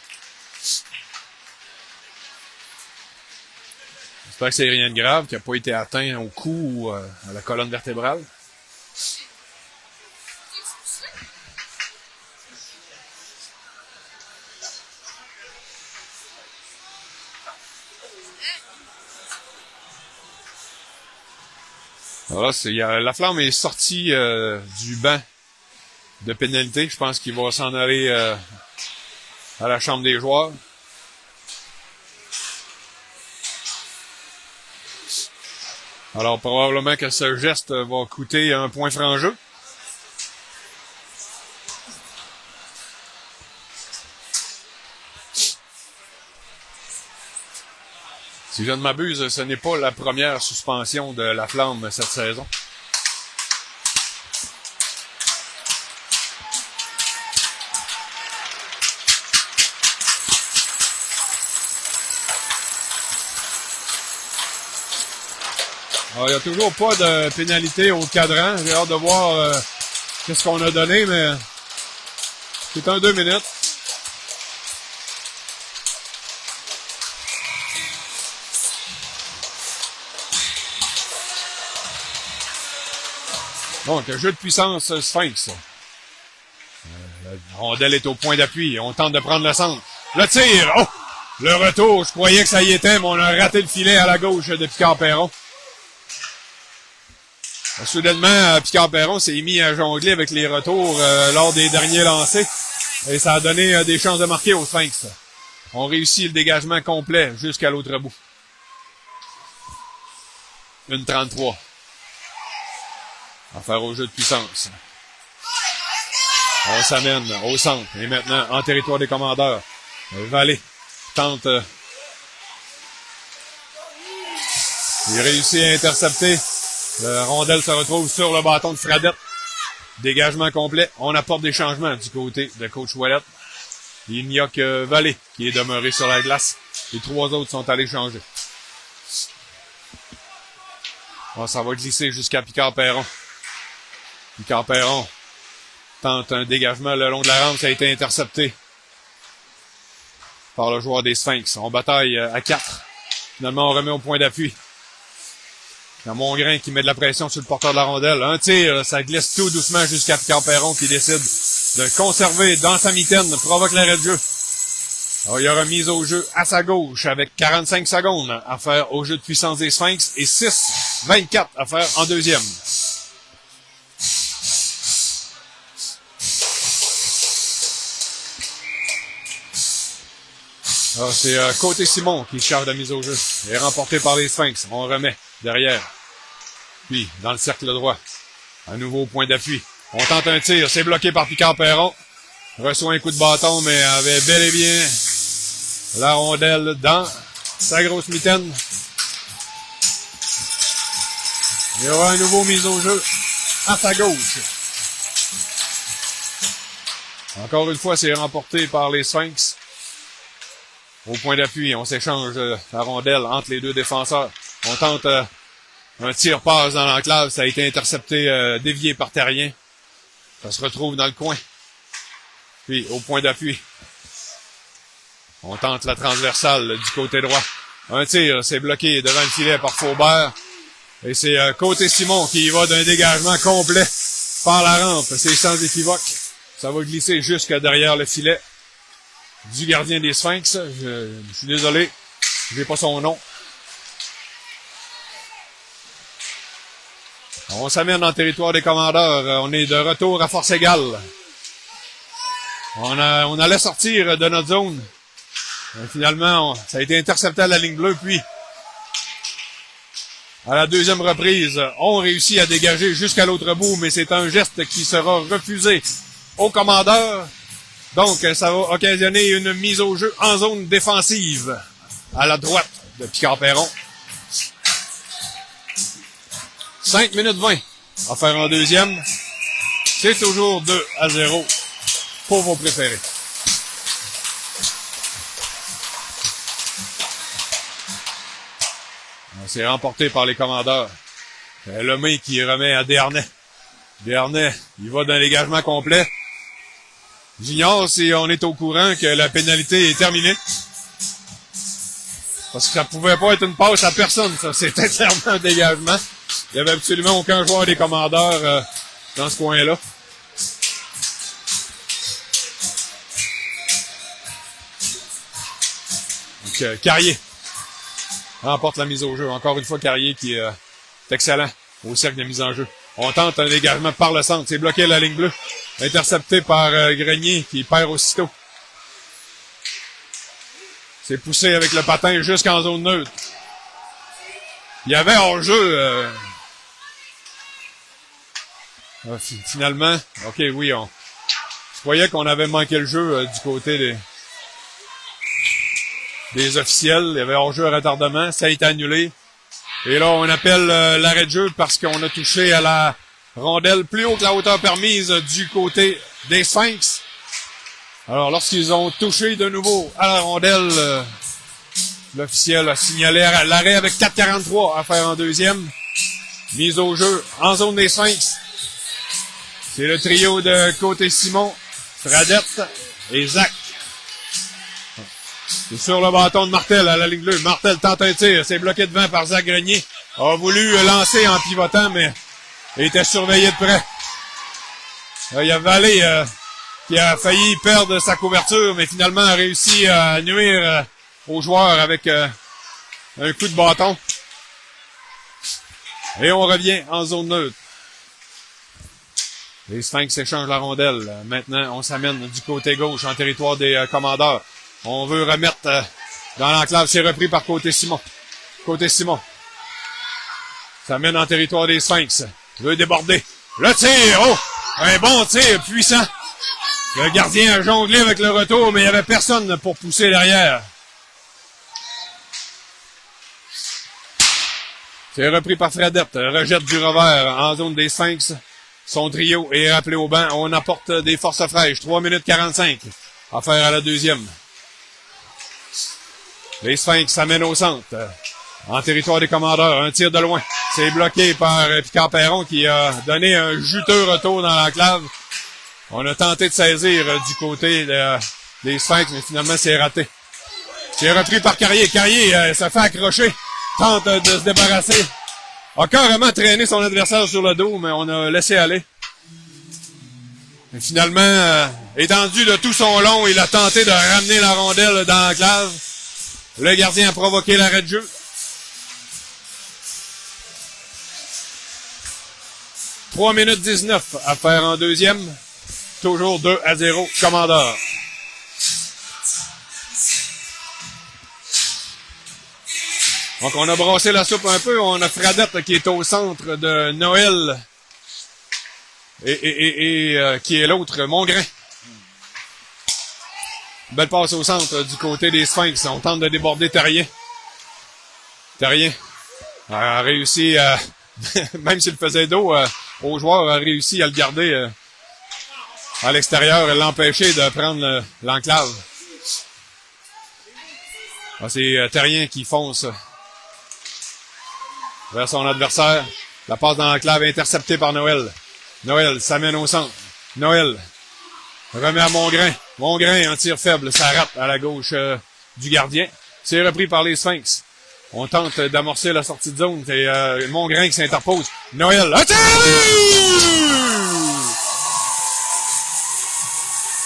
J'espère que c'est rien de grave, qu'il n'a pas été atteint au cou ou à la colonne vertébrale. Alors là, la Flamme est sortie du banc de pénalité. Je pense qu'il va s'en aller à la chambre des joueurs. Alors, probablement que ce geste va coûter un point franc jeu. Si je ne m'abuse, ce n'est pas la première suspension de la Flamme cette saison. Alors, il n'y a toujours pas de pénalité au cadran. J'ai hâte de voir qu'est-ce qu'on a donné, mais c'est un 2 minutes. Donc, jeu de puissance Sphinx. La rondelle est au point d'appui. On tente de prendre le centre. Le tir! Oh! Le retour, je croyais que ça y était, mais on a raté le filet à la gauche de Picard-Perron. Soudainement, Picard-Perron s'est mis à jongler avec les retours lors des derniers lancers. Et ça a donné des chances de marquer aux Sphinx. On réussit le dégagement complet jusqu'à l'autre bout. 1:33. Affaire au jeu de puissance. On s'amène au centre. Et maintenant, en territoire des Commandeurs. Vallée tente. Il réussit à intercepter. La rondelle se retrouve sur le bâton de Fradette. Dégagement complet. On apporte des changements du côté de coach Ouellette. Il n'y a que Vallée qui est demeuré sur la glace. Les 3 autres sont allés changer. Bon, ça va glisser jusqu'à Picard-Perron. Picard-Perron tente un dégagement le long de la rampe. Ça a été intercepté par le joueur des Sphinx. On bataille à 4. Finalement, on remet au point d'appui. Il y a Mongrain qui met de la pression sur le porteur de la rondelle. Un tir, ça glisse tout doucement jusqu'à Picard-Perron qui décide de conserver dans sa mitaine, provoque l'arrêt de jeu. Alors, il y aura mise au jeu à sa gauche avec 45 secondes à faire au jeu de puissance des Sphinx et 6-24 à faire en deuxième. Alors, c'est côté Simon qui charge la mise au jeu. Il est remporté par les Sphinx. On remet derrière. Puis, dans le cercle droit. Un nouveau point d'appui. On tente un tir. C'est bloqué par Picard-Perron. Reçoit un coup de bâton, mais avait bel et bien la rondelle dans sa grosse mitaine. Il y aura un nouveau mise au jeu à sa gauche. Encore une fois, c'est remporté par les Sphinx. Au point d'appui, on s'échange la rondelle entre les deux défenseurs. On tente un tir-passe dans l'enclave. Ça a été intercepté, dévié par Terrien. Ça se retrouve dans le coin. Puis, au point d'appui, on tente la transversale du côté droit. Un tir, c'est bloqué devant le filet par Faubert. Et c'est côté Simon qui y va d'un dégagement complet par la rampe. C'est sans équivoque. Ça va glisser jusque derrière le filet du gardien des Sphinx. Je suis désolé, j'ai pas son nom. On s'amène en territoire des commandeurs. On est de retour à force égale. On allait sortir de notre zone. Et finalement, ça a été intercepté à la ligne bleue. Puis, à la deuxième reprise, on réussit à dégager jusqu'à l'autre bout, mais c'est un geste qui sera refusé au commandeur. Donc, ça va occasionner une mise au jeu en zone défensive à la droite de Picard-Perron. 5 minutes 20 à faire en deuxième. C'est toujours 2-0 pour vos préférés. C'est remporté par les commandeurs. Lemay qui remet à Desharnais. Desharnais, il va d'un dégagement complet. J'ignore si on est au courant que la pénalité est terminée. Parce que ça pouvait pas être une passe à personne, ça. C'était clairement un dégagement. Il y avait absolument aucun joueur des commandeurs dans ce coin-là. Donc, Carrier remporte la mise au jeu. Encore une fois, Carrier qui est excellent au cercle de mise en jeu. On tente un dégagement par le centre. C'est bloqué à la ligne bleue. Intercepté par Grenier qui perd aussitôt. C'est poussé avec le patin jusqu'en zone neutre. Il y avait hors-jeu. Finalement, ok, oui, je croyais qu'on avait manqué le jeu du côté des officiels. Il y avait hors-jeu à retardement. Ça a été annulé. Et là, on appelle l'arrêt de jeu parce qu'on a touché à la rondelle plus haut que la hauteur permise du côté des Sphinx. Alors, lorsqu'ils ont touché de nouveau à la rondelle, l'officiel a signalé l'arrêt avec 4,43 à faire en deuxième. Mise au jeu en zone des Sphinx. C'est le trio de côté Simon, Fradette et Zach. C'est sur le bâton de Martel à la ligne bleue. Martel tente un tir. C'est bloqué devant par Zach Grenier. A voulu lancer en pivotant, mais il était surveillé de près. Il y a Vallée qui a failli perdre sa couverture, mais finalement a réussi à nuire aux joueurs avec un coup de bâton. Et on revient en zone neutre. Les Sphinx échangent la rondelle. Maintenant, on s'amène du côté gauche en territoire des commandeurs. On veut remettre dans l'enclave. C'est repris par côté Simon. Côté Simon. Ça mène en territoire des Sphinx. Veut déborder. Le tir! Oh! Un bon tir puissant. Le gardien a jonglé avec le retour, mais il n'y avait personne pour pousser derrière. C'est repris par Fredette. Rejette du revers en zone des Sphinx. Son trio est rappelé au banc. On apporte des forces fraîches. 3 minutes 45 à faire à la deuxième. Les Sphinx s'amènent au centre. En territoire des commandeurs. Un tir de loin. C'est bloqué par Picard-Perron qui a donné un juteux retour dans l'enclave. On a tenté de saisir du côté des Sphinx, mais finalement c'est raté. C'est repris par Carrier. Carrier se fait accrocher. Tente de se débarrasser. A carrément traîné son adversaire sur le dos, mais on a laissé aller. Et finalement, étendu de tout son long, il a tenté de ramener la rondelle dans l'enclave. Le gardien a provoqué l'arrêt de jeu. « 3 minutes 19 à faire en deuxième. Toujours 2-0, commandeur. Donc, on a brassé la soupe un peu. On a Fradette qui est au centre de Noël et qui est l'autre, Mongrain. Belle passe au centre du côté des Sphinx. On tente de déborder Terrien. Terrien a réussi, même s'il faisait dos aux joueurs, a réussi à le garder à l'extérieur et l'empêcher de prendre l'enclave. C'est Terrien qui fonce vers son adversaire. La passe dans l'enclave interceptée par Noël. Noël s'amène au centre. Noël remet à Mongrain. Mongrain en tir faible. Ça rate à la gauche du gardien. C'est repris par les Sphinx. On tente d'amorcer la sortie de zone. C'est Mongrain qui s'interpose. Noël.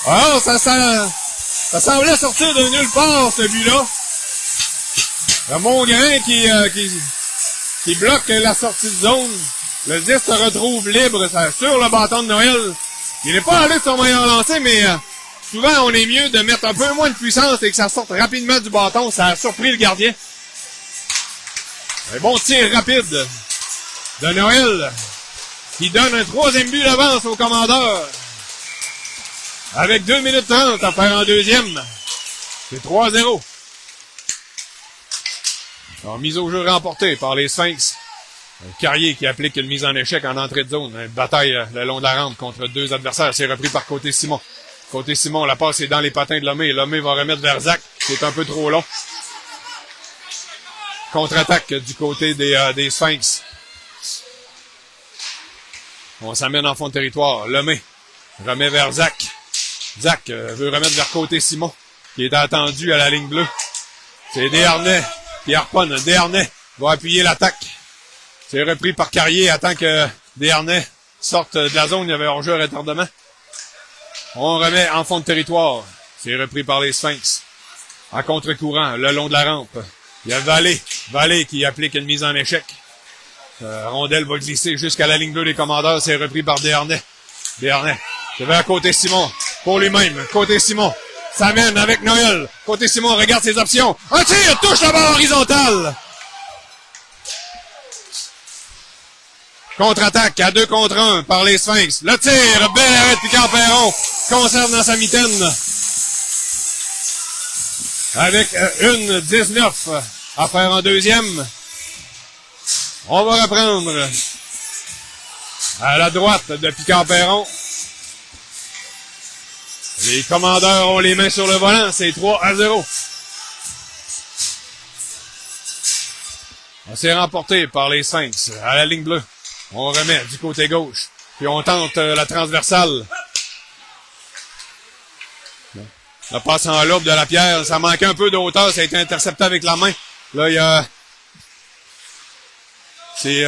Ah, ça semblait sortir de nulle part, ce but-là. Mongrain qui bloque la sortie de zone. Le 10 se retrouve libre sur le bâton de Noël. Il n'est pas allé de son meilleur lancer, mais souvent on est mieux de mettre un peu moins de puissance et que ça sorte rapidement du bâton. Ça a surpris le gardien. Un bon tir rapide de Noël qui donne un troisième but d'avance au commandeur. Avec 2 minutes 30 à faire en deuxième. C'est 3-0. Alors, mise au jeu remportée par les Sphinx. Un Carrier qui applique une mise en échec en entrée de zone. Une bataille le long de la rampe contre deux adversaires. C'est repris par Côté Simon. Côté Simon, la passe est dans les patins de Lemay. Lemay va remettre vers Zach. C'est un peu trop long. Contre-attaque du côté des Sphinx. On s'amène en fond de territoire. Lemay remet vers Zach. Zach veut remettre vers Côté Simon, qui est attendu à la ligne bleue. C'est Desharnais qui harponne. Desharnais va appuyer l'attaque. C'est repris par Carrier. Attend que Desharnais sorte de la zone. Il y avait hors-jeu à retardement. On remet en fond de territoire. C'est repris par les Sphinx. En contre-courant, le long de la rampe. Il y a Vallée. Vallée qui applique une mise en échec. Rondelle va glisser jusqu'à la ligne bleue des commandeurs. C'est repris par Desharnais. Desharnais. C'est vers Côté Simon. Pour lui-même. Côté Simon. S'amène avec Noël. Côté Simon regarde ses options. Un tir, touche la barre horizontale. Contre-attaque à 2 contre 1 par les Sphinx. Le tir, bel arrêt de Picard-Perron. Conserve dans sa mitaine. Avec une 19 à faire en deuxième. On va reprendre à la droite de Picard-Perron. Les commandeurs ont les mains sur le volant. C'est 3-0. On s'est remporté par les Sphinx à la ligne bleue. On remet du côté gauche. Puis on tente la transversale. La passe en lobe de la pierre. Ça manquait un peu de hauteur. Ça a été intercepté avec la main. Là, il y a... C'est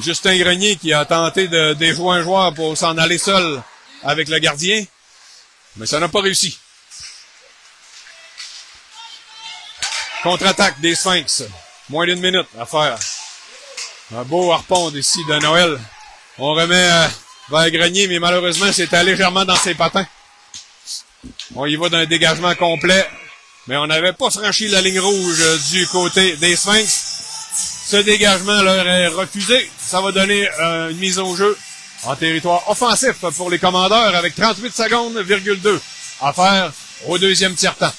Justin Grenier qui a tenté de déjouer un joueur pour s'en aller seul avec le gardien. Mais ça n'a pas réussi. Contre-attaque des Sphinx. Moins d'une minute à faire. Un beau harpon ici de Noël. On remet vers Grenier, mais malheureusement, c'était légèrement dans ses patins. On y va d'un dégagement complet. Mais on n'avait pas franchi la ligne rouge du côté des Sphinx. Ce dégagement leur est refusé. Ça va donner une mise au jeu en territoire offensif pour les commandeurs avec 38 secondes,2 à faire au deuxième tiers-temps.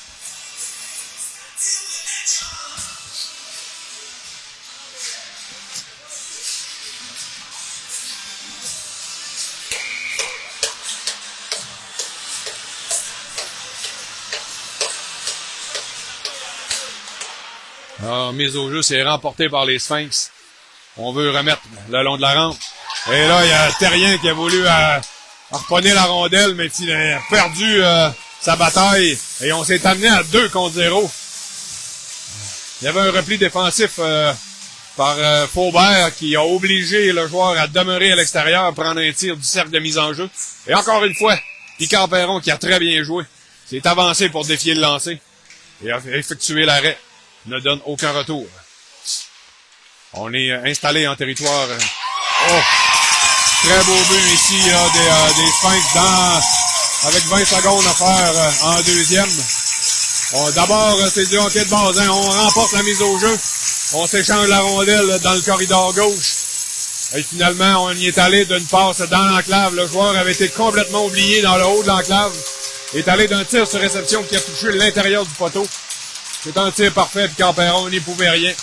Alors, mise au jeu, c'est remporté par les Sphinx. On veut remettre le long de la rampe. Et là, il y a Terrien qui a voulu harponner la rondelle, mais il a perdu sa bataille. Et on s'est amené à 2 contre 0. Il y avait un repli défensif par Faubert qui a obligé le joueur à demeurer à l'extérieur, prendre un tir du cercle de mise en jeu. Et encore une fois, Picard Perron qui a très bien joué, s'est avancé pour défier le lancer et a effectué l'arrêt. Ne donne aucun retour. On est installé en territoire. Très beau but ici là, des Sphinx avec 20 secondes à faire en deuxième. D'abord, c'est du hockey de base. Hein. On remporte la mise au jeu. On s'échange la rondelle dans le corridor gauche. Et finalement, on y est allé d'une passe dans l'enclave. Le joueur avait été complètement oublié dans le haut de l'enclave. Il est allé d'un tir sur réception qui a touché l'intérieur du poteau. C'est un tir parfait, puis Camperon n'y pouvait rien.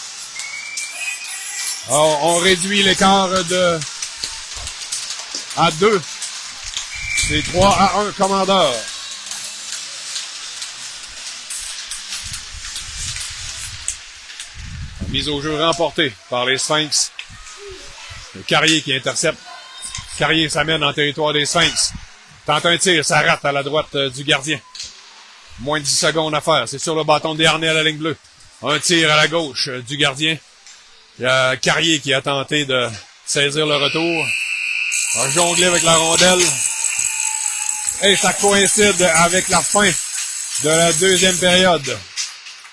Alors, on réduit l'écart à 2. C'est 3-1, Commandeur. Mise au jeu remportée par les Sphinx. Le Carrier qui intercepte. Carrier s'amène en territoire des Sphinx. Tente un tir, ça rate à la droite du gardien. Moins de 10 secondes à faire. C'est sur le bâton des harnais à la ligne bleue. Un tir à la gauche du gardien. Il y a Carrier qui a tenté de saisir le retour. A jonglé avec la rondelle. Et ça coïncide avec la fin de la deuxième période.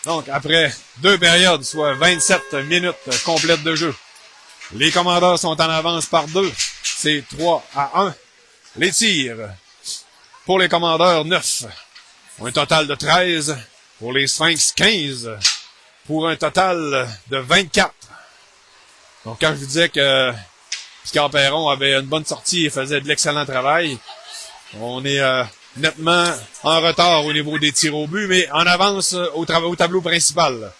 Donc, après 2 périodes, soit 27 minutes complètes de jeu. Les Commandeurs sont en avance par 2. C'est 3-1. Les tirs. Pour les Commandeurs, 9. Un total de 13. Pour les Sphinx, 15. Pour un total de 24. Donc, quand je vous disais que Picard Perron avait une bonne sortie et faisait de l'excellent travail, on est nettement en retard au niveau des tirs au but, mais en avance au tableau principal.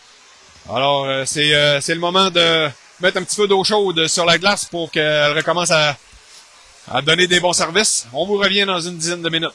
Alors, c'est le moment de mettre un petit peu d'eau chaude sur la glace pour qu'elle recommence à donner des bons services. On vous revient dans une dizaine de minutes.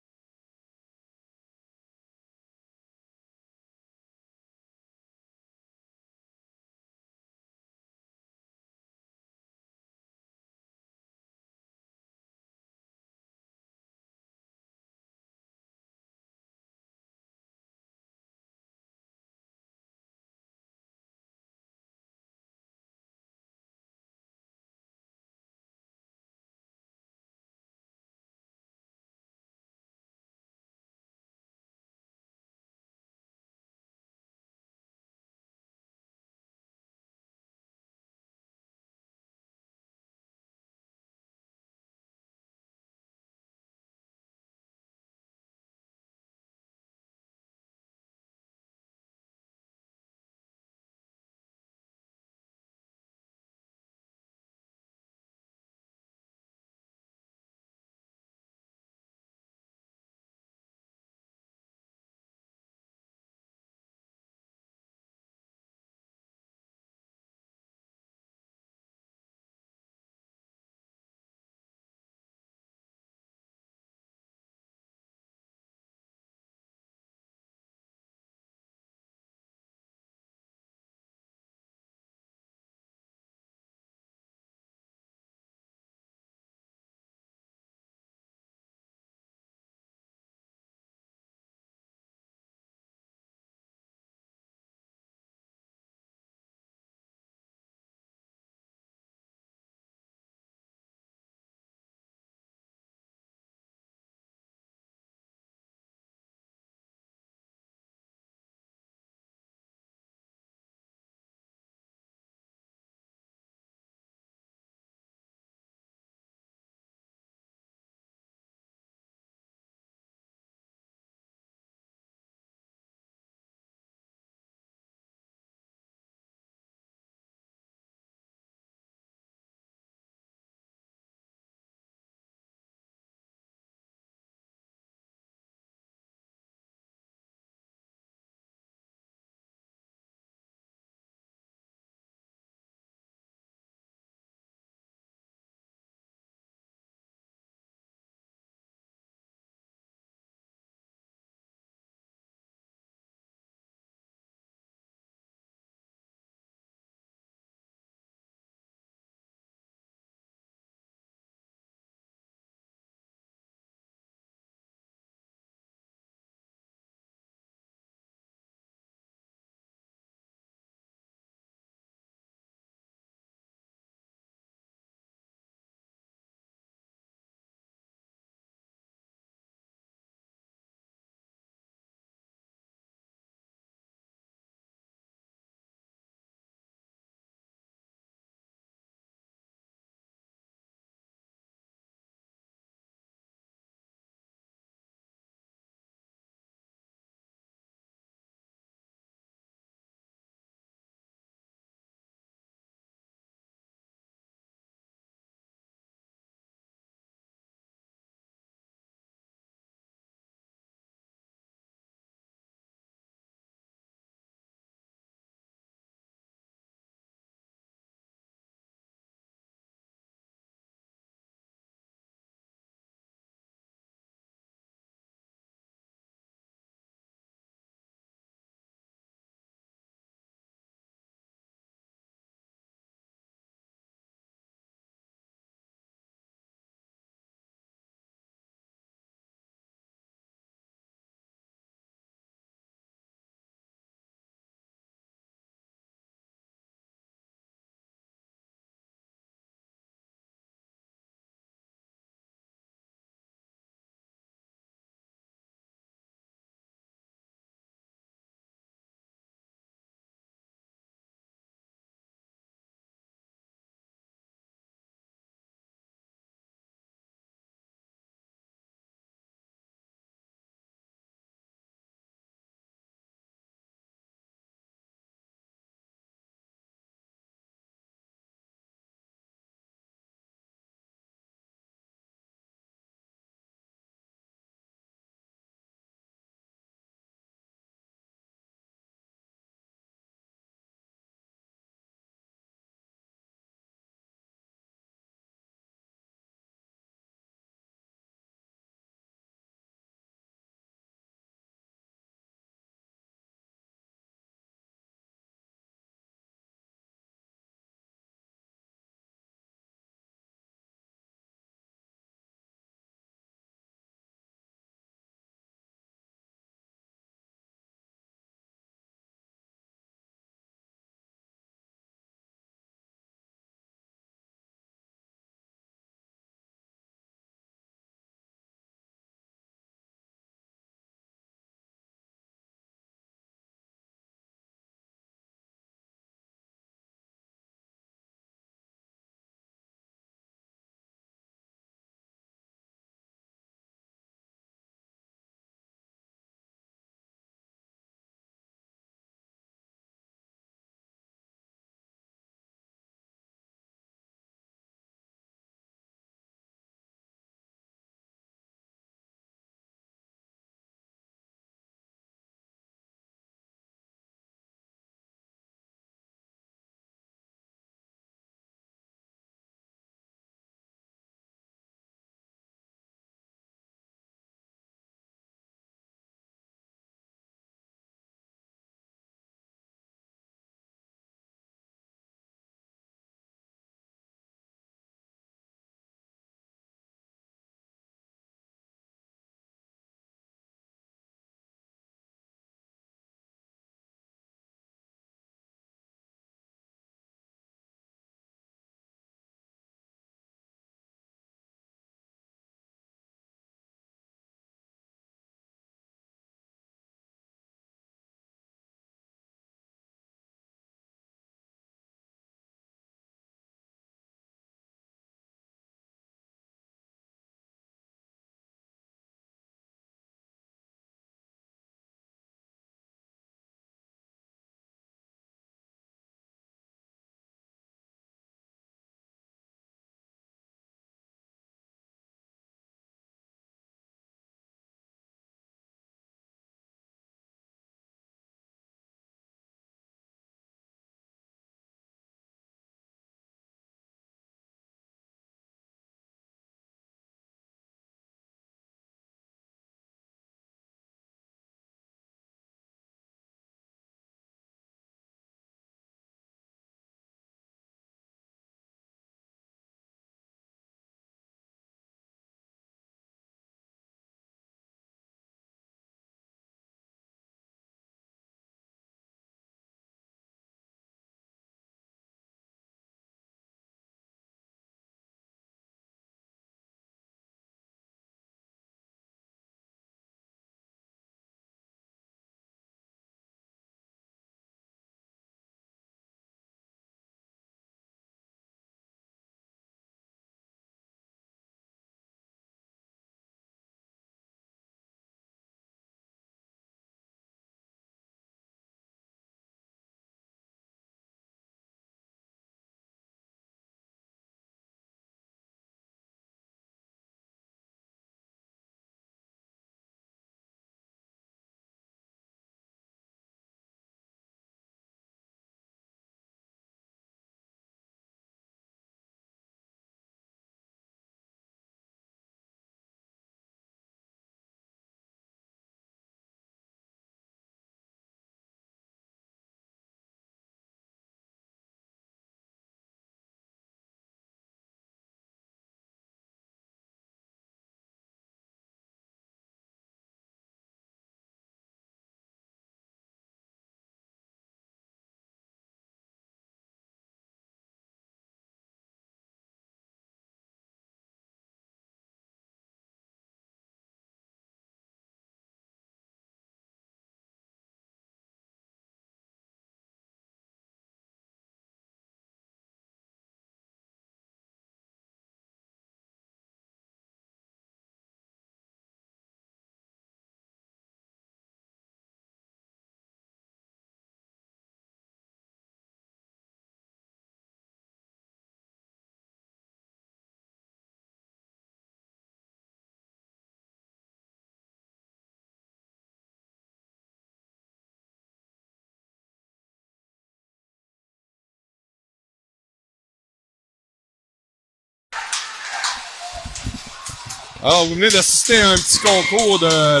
Alors, vous venez d'assister à un petit concours de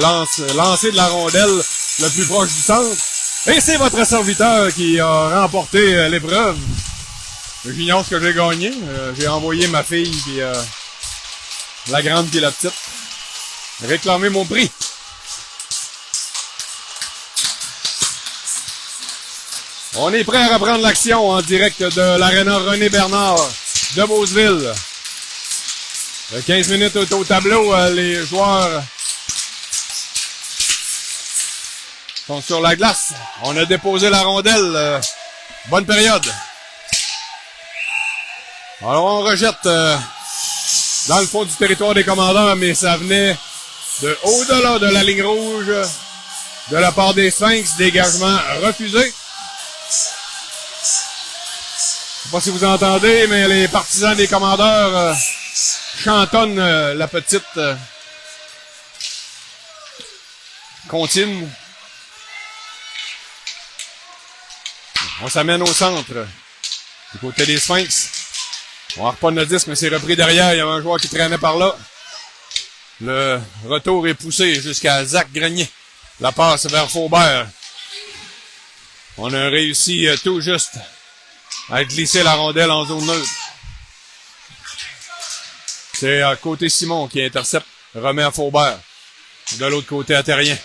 lancer de la rondelle le plus proche du centre. Et c'est votre serviteur qui a remporté l'épreuve. J'ignore ce que j'ai gagné. J'ai envoyé ma fille puis la grande puis la petite réclamer mon prix. On est prêt à reprendre l'action en direct de l'aréna René Bernard de Beauceville. 15 minutes au tableau, les joueurs sont sur la glace. On a déposé la rondelle. Bonne période. Alors on rejette dans le fond du territoire des commandeurs, mais ça venait de au-delà de la ligne rouge de la part des Sphinx. Dégagement refusé. Je sais pas si vous entendez, mais les partisans des commandeurs chantonnent la petite comptine. On s'amène au centre. Du côté des Sphinx. On reprend le disque, mais c'est repris derrière. Il y avait un joueur qui traînait par là. Le retour est poussé jusqu'à Zach Grenier. La passe vers Faubert. On a réussi tout juste à glisser la rondelle en zone neutre. C'est à côté Simon qui intercepte, remet à Faubert. De l'autre côté à Terrien.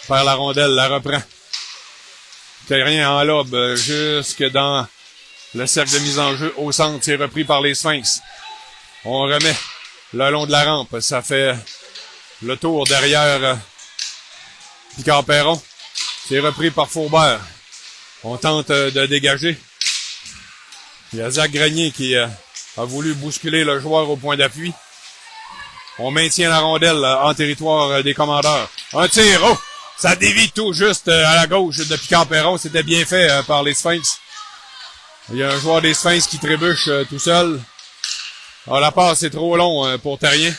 Perd la rondelle, la reprend. Terrien en lobe jusque dans le cercle de mise en jeu au centre. C'est repris par les Sphinx. On remet le long de la rampe. Ça fait le tour derrière Picard-Perron. C'est repris par Faubert. On tente de dégager. Il y a Zach Grenier qui a voulu bousculer le joueur au point d'appui. On maintient la rondelle en territoire des commandeurs. Un tir, oh! Ça dévie tout juste à la gauche de Picard-Perron. C'était bien fait par les Sphinx. Il y a un joueur des Sphinx qui trébuche tout seul. Alors, la passe est trop long pour Terrien.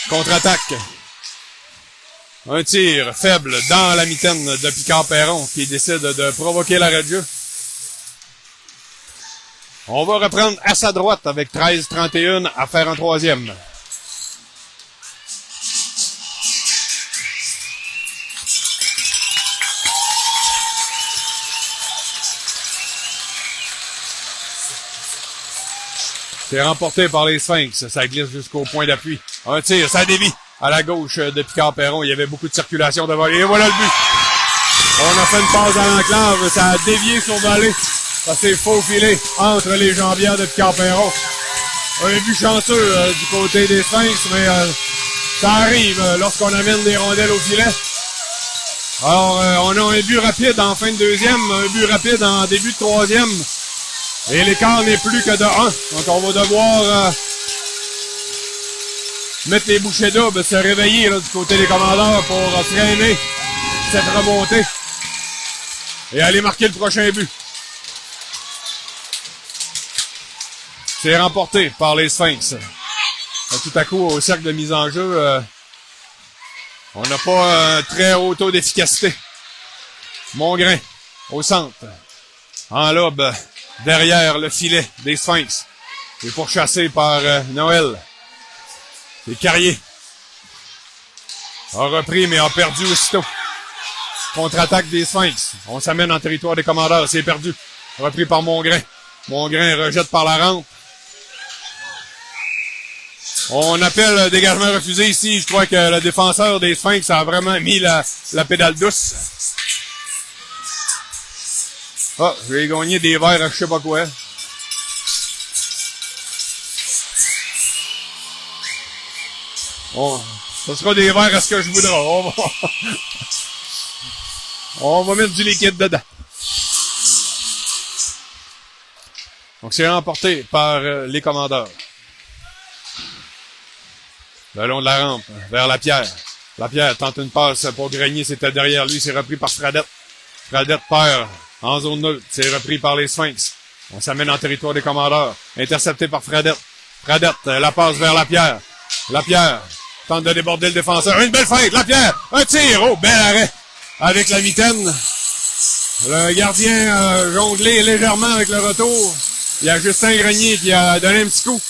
Contre-attaque. Un tir faible dans la mitaine de Picard-Perron qui décide de provoquer l'arrêt de jeu. On va reprendre à sa droite avec 13-31 à faire un troisième. C'est remporté par les Sphinx. Ça glisse jusqu'au point d'appui. Un tir, ça dévie à la gauche de Picard-Perron. Il y avait beaucoup de circulation devant. Et voilà le but. On a fait une passe dans l'enclave. Ça a dévié sur volée. Ça s'est faufilé entre les jambières de Picard-Perron. Un but chanceux du côté des Sphinx, mais ça arrive lorsqu'on amène des rondelles au filet. Alors, on a un but rapide en fin de deuxième, un but rapide en début de troisième. Et l'écart n'est plus que de 1. Donc, on va devoir mettre les bouchées doubles, se réveiller là, du côté des commandeurs pour freiner cette remontée. Et aller marquer le prochain but. C'est remporté par les Sphinx. Tout à coup, au cercle de mise en jeu, on n'a pas un très haut taux d'efficacité. Mongrain, au centre. En lobe, derrière le filet des Sphinx. Et pourchassé par Noël. C'est Carrier. A repris, mais a perdu aussitôt. Contre-attaque des Sphinx. On s'amène en territoire des commandeurs. C'est perdu. Repris par Mongrain. Mongrain rejette par la rampe. On appelle dégagement refusé ici. Je crois que le défenseur des Sphinx a vraiment mis la pédale douce. Ah, j'ai gagné des verres à je sais pas quoi. Bon, ce sera des verres à ce que je voudrais. On va mettre du liquide dedans. Donc, c'est remporté par les commandeurs. Le long de la rampe, vers Lapierre. Lapierre tente une passe pour Grenier, c'était derrière lui, c'est repris par Fradette. Fradette perd en zone neutre, c'est repris par les Sphinx. On s'amène en territoire des commandeurs. Intercepté par Fradette. Fradette, la passe vers Lapierre. Lapierre tente de déborder le défenseur. Une belle feinte, Lapierre, un tir, oh, bel arrêt avec la mitaine. Le gardien a jonglé légèrement avec le retour. Il y a Justin Grenier qui a donné un petit coup.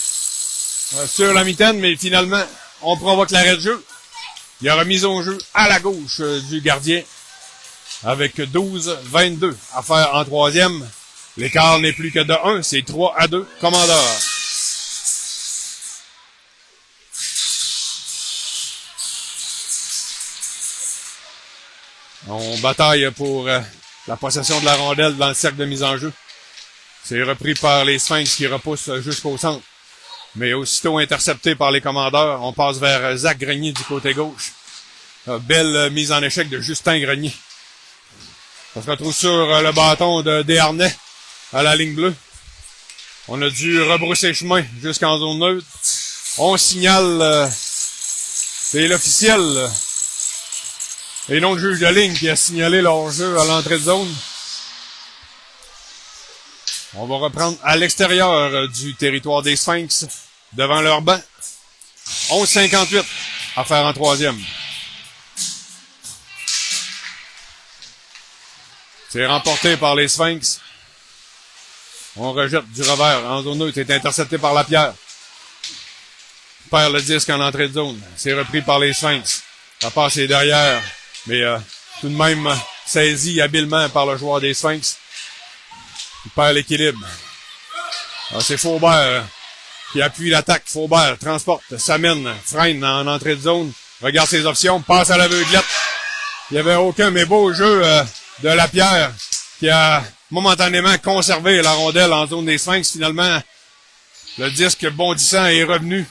sur la mitaine, mais finalement, on provoque l'arrêt de jeu. Il y aura mise au jeu à la gauche du gardien avec 12-22 à faire en troisième. L'écart n'est plus que de 1, c'est 3-2, Commandeur. On bataille pour la possession de la rondelle dans le cercle de mise en jeu. C'est repris par les Sphinx qui repoussent jusqu'au centre. Mais aussitôt intercepté par les Commandeurs, on passe vers Zach Grenier du côté gauche. Belle mise en échec de Justin Grenier. On se retrouve sur le bâton de Desharnais à la ligne bleue. On a dû rebrousser chemin jusqu'en zone neutre. On signale, c'est l'officiel et non le juge de ligne qui a signalé leur jeu à l'entrée de zone. On va reprendre à l'extérieur du territoire des Sphinx, devant leur banc. 11-58 à faire en troisième. C'est remporté par les Sphinx. On rejette du revers en zone neutre. C'est intercepté par Lapierre. Perd le disque en entrée de zone. C'est repris par les Sphinx. La passe est derrière, mais tout de même saisi habilement par le joueur des Sphinx. Il perd l'équilibre. C'est Faubert qui appuie l'attaque. Faubert transporte, s'amène, freine en entrée de zone. Regarde ses options, passe à l'aveuglette. Il n'y avait aucun mais beau jeu de Lapierre qui a momentanément conservé la rondelle en zone des Sphinx. Finalement, le disque bondissant est revenu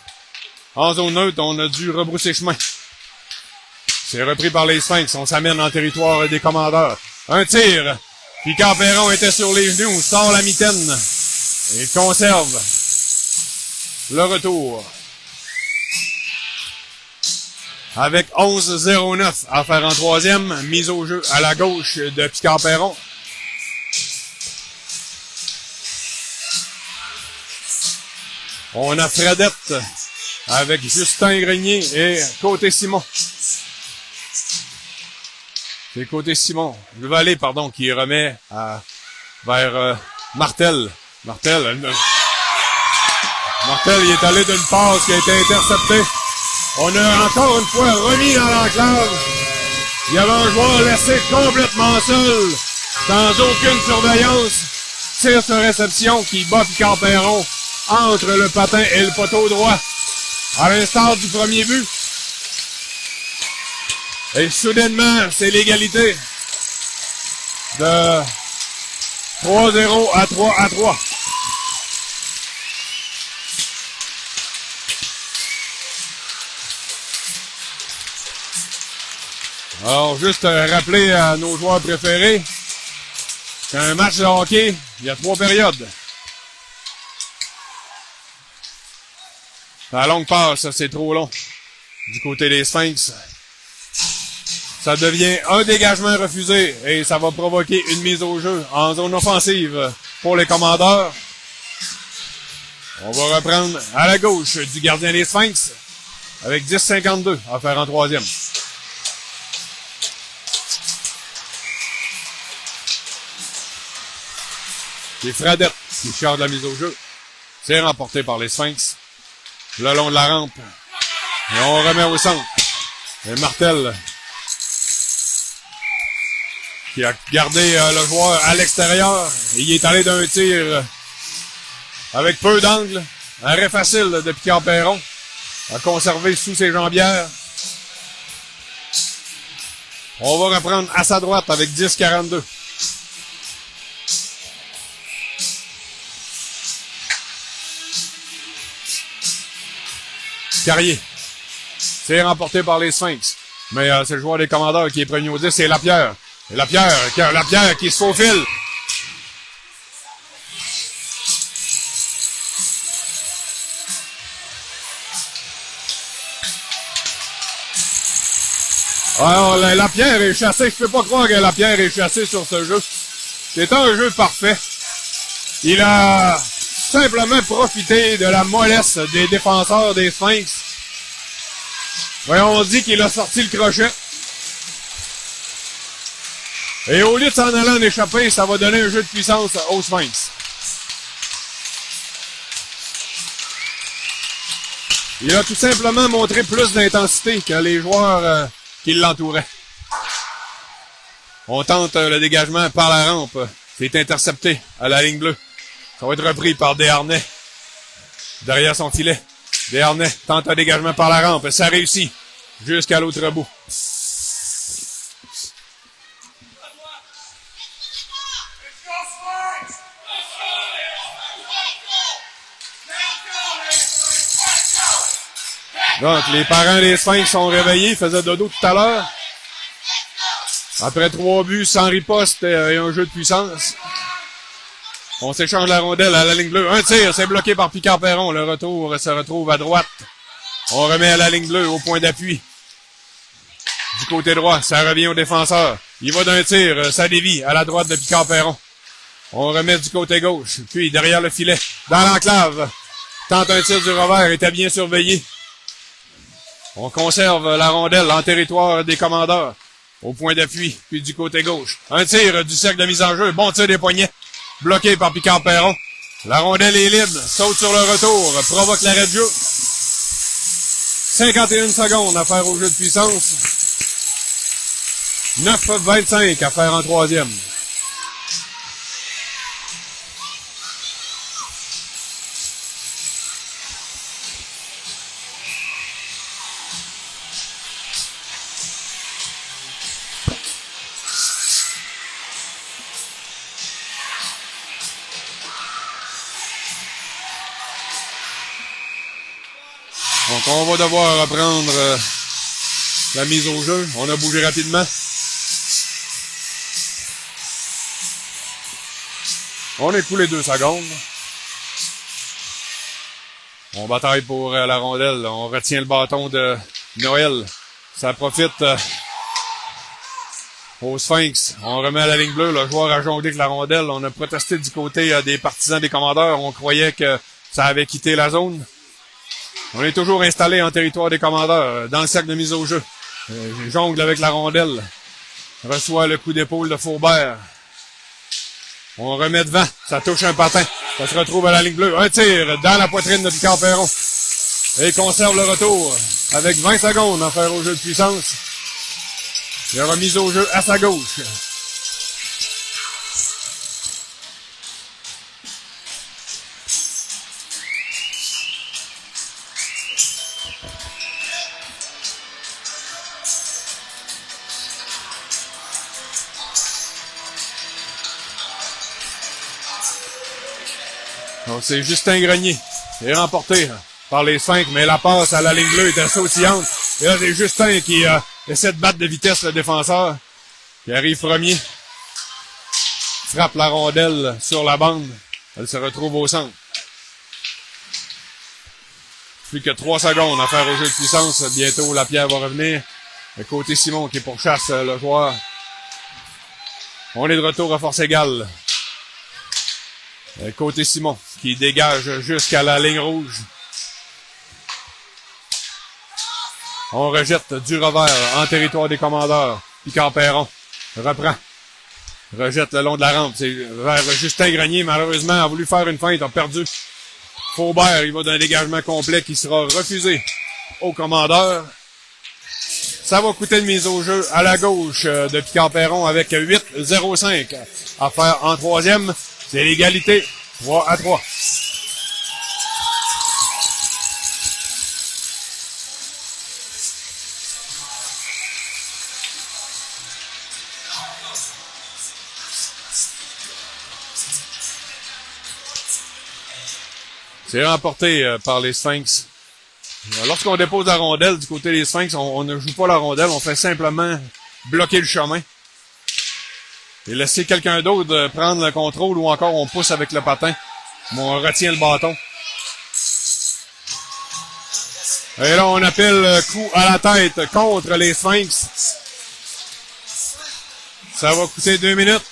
en zone neutre. On a dû rebrousser chemin. C'est repris par les Sphinx. On s'amène en territoire des Commandeurs. Un tir. Picard Perron était sur les genoux. On sort la mitaine et conserve le retour. Avec 11-09 à faire en troisième. Mise au jeu à la gauche de Picard Perron. On a Fredette avec Justin Grenier et côté Simon. C'est côté Simon. Vallée, pardon, qui remet vers Martel. Martel, il est allé d'une passe qui a été interceptée. On a encore une fois remis dans l'enclave. Il y avait un joueur laissé complètement seul, sans aucune surveillance. Tire sur réception qui bat Picard Perron entre le patin et le poteau droit. À l'instar du premier but. Et soudainement, c'est l'égalité de 3-0 à 3-3. Alors, juste rappeler à nos joueurs préférés qu'un match de hockey, il y a 3 périodes. La longue passe, c'est trop long. Du côté des Sphinx, ça devient un dégagement refusé et ça va provoquer une mise au jeu en zone offensive pour les Commandeurs. On va reprendre à la gauche du gardien des Sphinx avec 10-52 à faire en troisième. C'est Fredette qui charge la mise au jeu. C'est remporté par les Sphinx le long de la rampe. Et on remet au centre. Et Martel qui a gardé le joueur à l'extérieur. Il est allé d'un tir avec peu d'angle. Arrêt facile de Picard Perron. A conservé sous ses jambières. On va reprendre à sa droite avec 10-42. Carrier. C'est remporté par les Sphinx. Mais c'est le joueur des Commandeurs qui est premier au 10, c'est Lapierre. Et Lapierre qui se faufile. Alors, Lapierre est chassé. Je peux pas croire que Lapierre est chassé sur ce jeu. C'est un jeu parfait. Il a simplement profité de la mollesse des défenseurs des Sphinx. Voyons, on dit qu'il a sorti le crochet. Et au lieu de s'en aller en échapper, ça va donner un jeu de puissance aux Sphinx. Il a tout simplement montré plus d'intensité que les joueurs qui l'entouraient. On tente le dégagement par la rampe. C'est intercepté à la ligne bleue. Ça va être repris par Desharnais. Derrière son filet. Desharnais tente un dégagement par la rampe. Ça réussit jusqu'à l'autre bout. Donc, les parents des Sphinx sont réveillés. Ils faisaient dodo tout à l'heure. Après 3 buts sans riposte et un jeu de puissance. On s'échange la rondelle à la ligne bleue. Un tir, c'est bloqué par Picard-Perron. Le retour se retrouve à droite. On remet à la ligne bleue au point d'appui. Du côté droit, ça revient au défenseur. Il va d'un tir, ça dévie à la droite de Picard-Perron. On remet du côté gauche. Puis derrière le filet, dans l'enclave. Tente un tir du revers, était bien surveillé. On conserve la rondelle en territoire des commandeurs. Au point d'appui, puis du côté gauche. Un tir du cercle de mise en jeu. Bon tir des poignets. Bloqué par Picard-Perron. La rondelle est libre. Saute sur le retour. Provoque l'arrêt de jeu. 51 secondes à faire au jeu de puissance. 9-25 à faire en troisième. Donc, on va devoir reprendre la mise au jeu. On a bougé rapidement. On est coulé 2 secondes. On bataille pour la rondelle. On retient le bâton de Noël. Ça profite au Sphinx. On remet à la ligne bleue. Le joueur a jonglé avec la rondelle. On a protesté du côté des partisans des commandeurs. On croyait que ça avait quitté la zone. On est toujours installé en territoire des commandeurs, dans le cercle de mise au jeu. Jongle avec la rondelle. Reçoit le coup d'épaule de Faubert. On remet devant. Ça touche un patin. Ça se retrouve à la ligne bleue. Un tir dans la poitrine de Picard-Perron. Et il conserve le retour avec 20 secondes à faire au jeu de puissance. Il aura mise au jeu à sa gauche. Donc, c'est Justin Grenier. Il est remporté par les 5, mais la passe à la ligne bleue est assez sautillante. Et là, c'est Justin qui essaie de battre de vitesse le défenseur. Qui arrive premier. Frappe la rondelle sur la bande. Elle se retrouve au centre. Plus que 3 secondes à faire au jeu de puissance. Bientôt, la pierre va revenir. Le côté Simon qui pourchasse le joueur. On est de retour à force égale. Côté Simon, qui dégage jusqu'à la ligne rouge. On rejette du revers en territoire des commandeurs. Picard-Perron reprend. Rejette le long de la rampe. C'est vers Justin Grenier, malheureusement, a voulu faire une feinte, a perdu. Faubert, il va d'un dégagement complet qui sera refusé au commandeur. Ça va coûter une mise au jeu à la gauche de Picard-Perron avec 8-0-5 à faire en troisième. C'est l'égalité, 3-3. C'est remporté par les Sphinx. Lorsqu'on dépose la rondelle du côté des Sphinx, on ne joue pas la rondelle, on fait simplement bloquer le chemin. Et laisser quelqu'un d'autre prendre le contrôle ou encore on pousse avec le patin. Mais on retient le bâton. Et là, on appelle coup à la tête contre les Sphinx. Ça va coûter 2 minutes.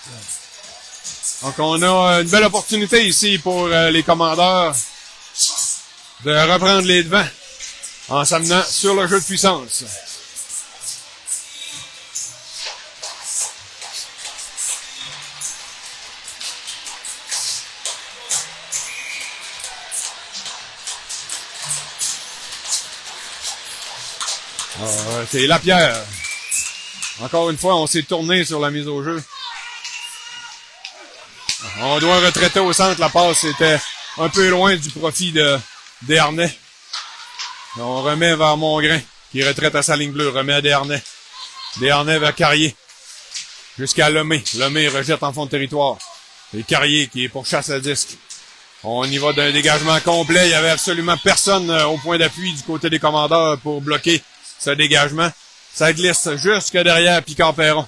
Donc, on a une belle opportunité ici pour les commandeurs de reprendre les devants en s'amenant sur le jeu de puissance. C'est Lapierre. Encore une fois, on s'est tourné sur la mise au jeu. On doit retraiter au centre. La passe était un peu loin du profit de Desharnais. On remet vers Mongrain, qui retraite à sa ligne bleue. Remet à Desharnais. Desharnais vers Carrier. Jusqu'à Lemay. Lemay rejette en fond de territoire. Et Carrier qui est pour chasse à disque. On y va d'un dégagement complet. Il y avait absolument personne au point d'appui du côté des commandeurs pour bloquer ce dégagement. Ça glisse jusque derrière Picard-Perron.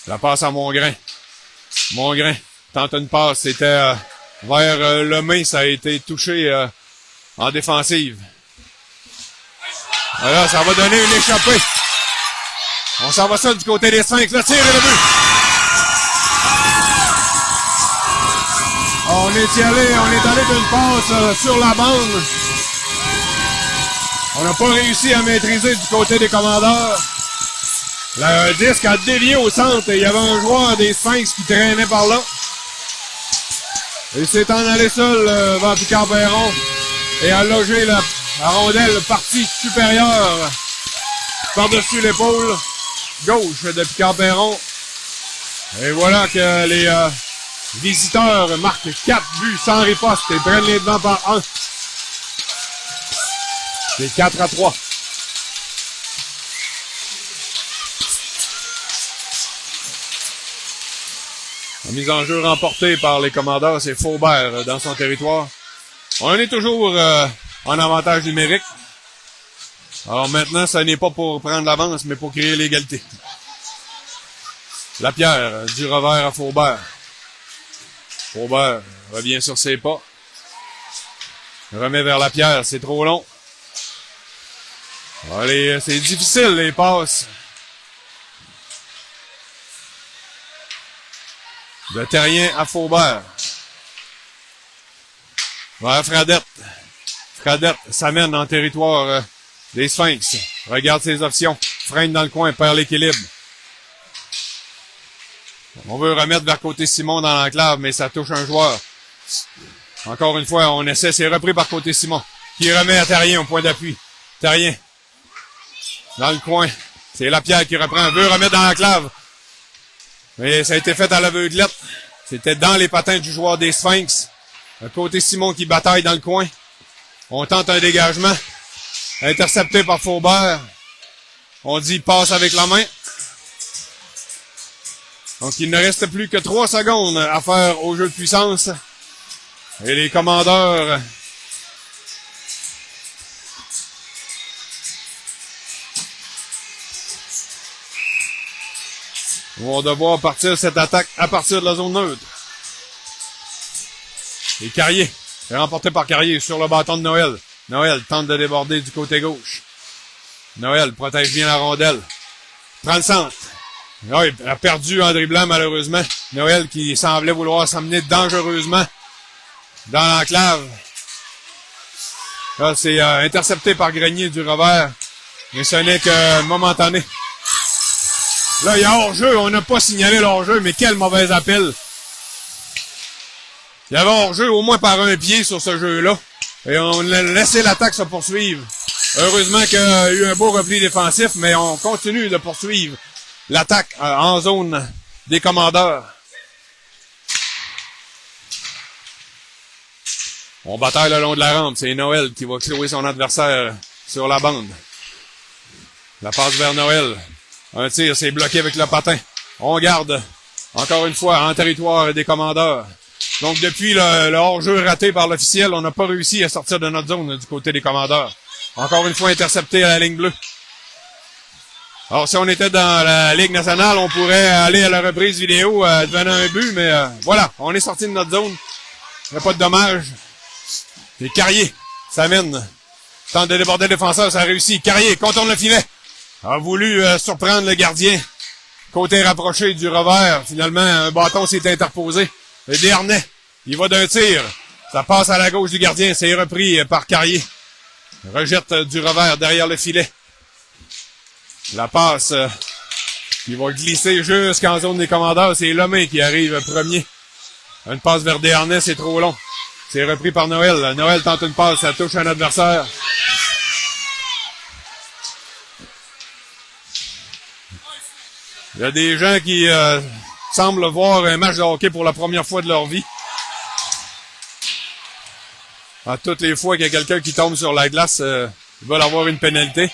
La passe à Mongrain. Mongrain tente une passe. C'était vers Lemay. Ça a été touché en défensive. Voilà, ça va donner une échappée. On s'en va ça du côté des Sphinx. Le tir et le but. On est allé d'une passe sur la bande. On n'a pas réussi à maîtriser du côté des commandeurs. Le disque a dévié au centre et il y avait un joueur des Sphinx qui traînait par là. Il s'est en allé seul vers Picard-Perron et a logé la rondelle partie supérieure par-dessus l'épaule gauche de Picard-Perron. Et voilà que les visiteurs marquent 4 buts sans riposte et prennent les devants par 1. C'est 4-3. La mise en jeu remportée par les commandeurs, c'est Faubert dans son territoire. On est toujours en avantage numérique. Alors maintenant, ce n'est pas pour prendre l'avance, mais pour créer l'égalité. Lapierre, du revers à Faubert. Faubert revient sur ses pas. Remet vers Lapierre, c'est trop long. Allez, c'est difficile les passes. De Terrien à Faubert. Vers Fradette. Fradette s'amène en territoire des Sphinx. Regarde ses options. Freine dans le coin, perd l'équilibre. On veut remettre vers côté Simon dans l'enclave, mais ça touche un joueur. Encore une fois, on essaie, c'est repris par côté Simon. Qui remet à Terrien au point d'appui. Terrien. Dans le coin. C'est Lapierre qui reprend. Veut remettre dans l'enclave. Mais ça a été fait à l'aveuglette. C'était dans les patins du joueur des Sphinx. Un côté Simon qui bataille dans le coin. On tente un dégagement. Intercepté par Faubert. On dit passe avec la main. Donc il ne reste plus que 3 secondes à faire au jeu de puissance. Et les commandeurs vont devoir partir cette attaque à partir de la zone neutre. Et Carrier, est remporté par Carrier sur le bâton de Noël. Noël tente de déborder du côté gauche. Noël protège bien la rondelle. Prend le centre. Oui, il a perdu en dribblant malheureusement. Noël qui semblait vouloir s'emmener dangereusement dans l'enclave. Là, c'est intercepté par Grenier du revers. Mais ce n'est que momentané. Là, il y a hors-jeu. On n'a pas signalé l'hors-jeu, mais quel mauvais appel. Il y avait hors-jeu au moins par un pied sur ce jeu-là. Et on a laissé l'attaque se poursuivre. Heureusement qu'il y a eu un beau repli défensif, mais on continue de poursuivre l'attaque en zone des commandeurs. On bataille le long de la rampe. C'est Noël qui va clouer son adversaire sur la bande. La passe vers Noël. Un tir, c'est bloqué avec le patin. On garde, encore une fois, en territoire des commandeurs. Donc, depuis le hors-jeu raté par l'officiel, on n'a pas réussi à sortir de notre zone du côté des commandeurs. Encore une fois, intercepté à la ligne bleue. Alors, si on était dans la Ligue nationale, on pourrait aller à la reprise vidéo devenant un but, mais voilà, on est sorti de notre zone. Il n'y a pas de dommage. Et Carrier s'amène. Tente de déborder le défenseur, ça a réussi. Carrier contourne le filet. A voulu surprendre le gardien. Côté rapproché du revers. Finalement, un bâton s'est interposé. Le Desharnais, il va d'un tir. Ça passe à la gauche du gardien. C'est repris par Carrier. Rejette du revers derrière le filet. La passe qui va glisser jusqu'en zone des commandeurs. C'est Lemay qui arrive premier. Une passe vers Desharnais, c'est trop long. C'est repris par Noël. Noël tente une passe, ça touche un adversaire. Il y a des gens qui semblent voir un match de hockey pour la première fois de leur vie. À toutes les fois qu'il y a quelqu'un qui tombe sur la glace, ils veulent avoir une pénalité.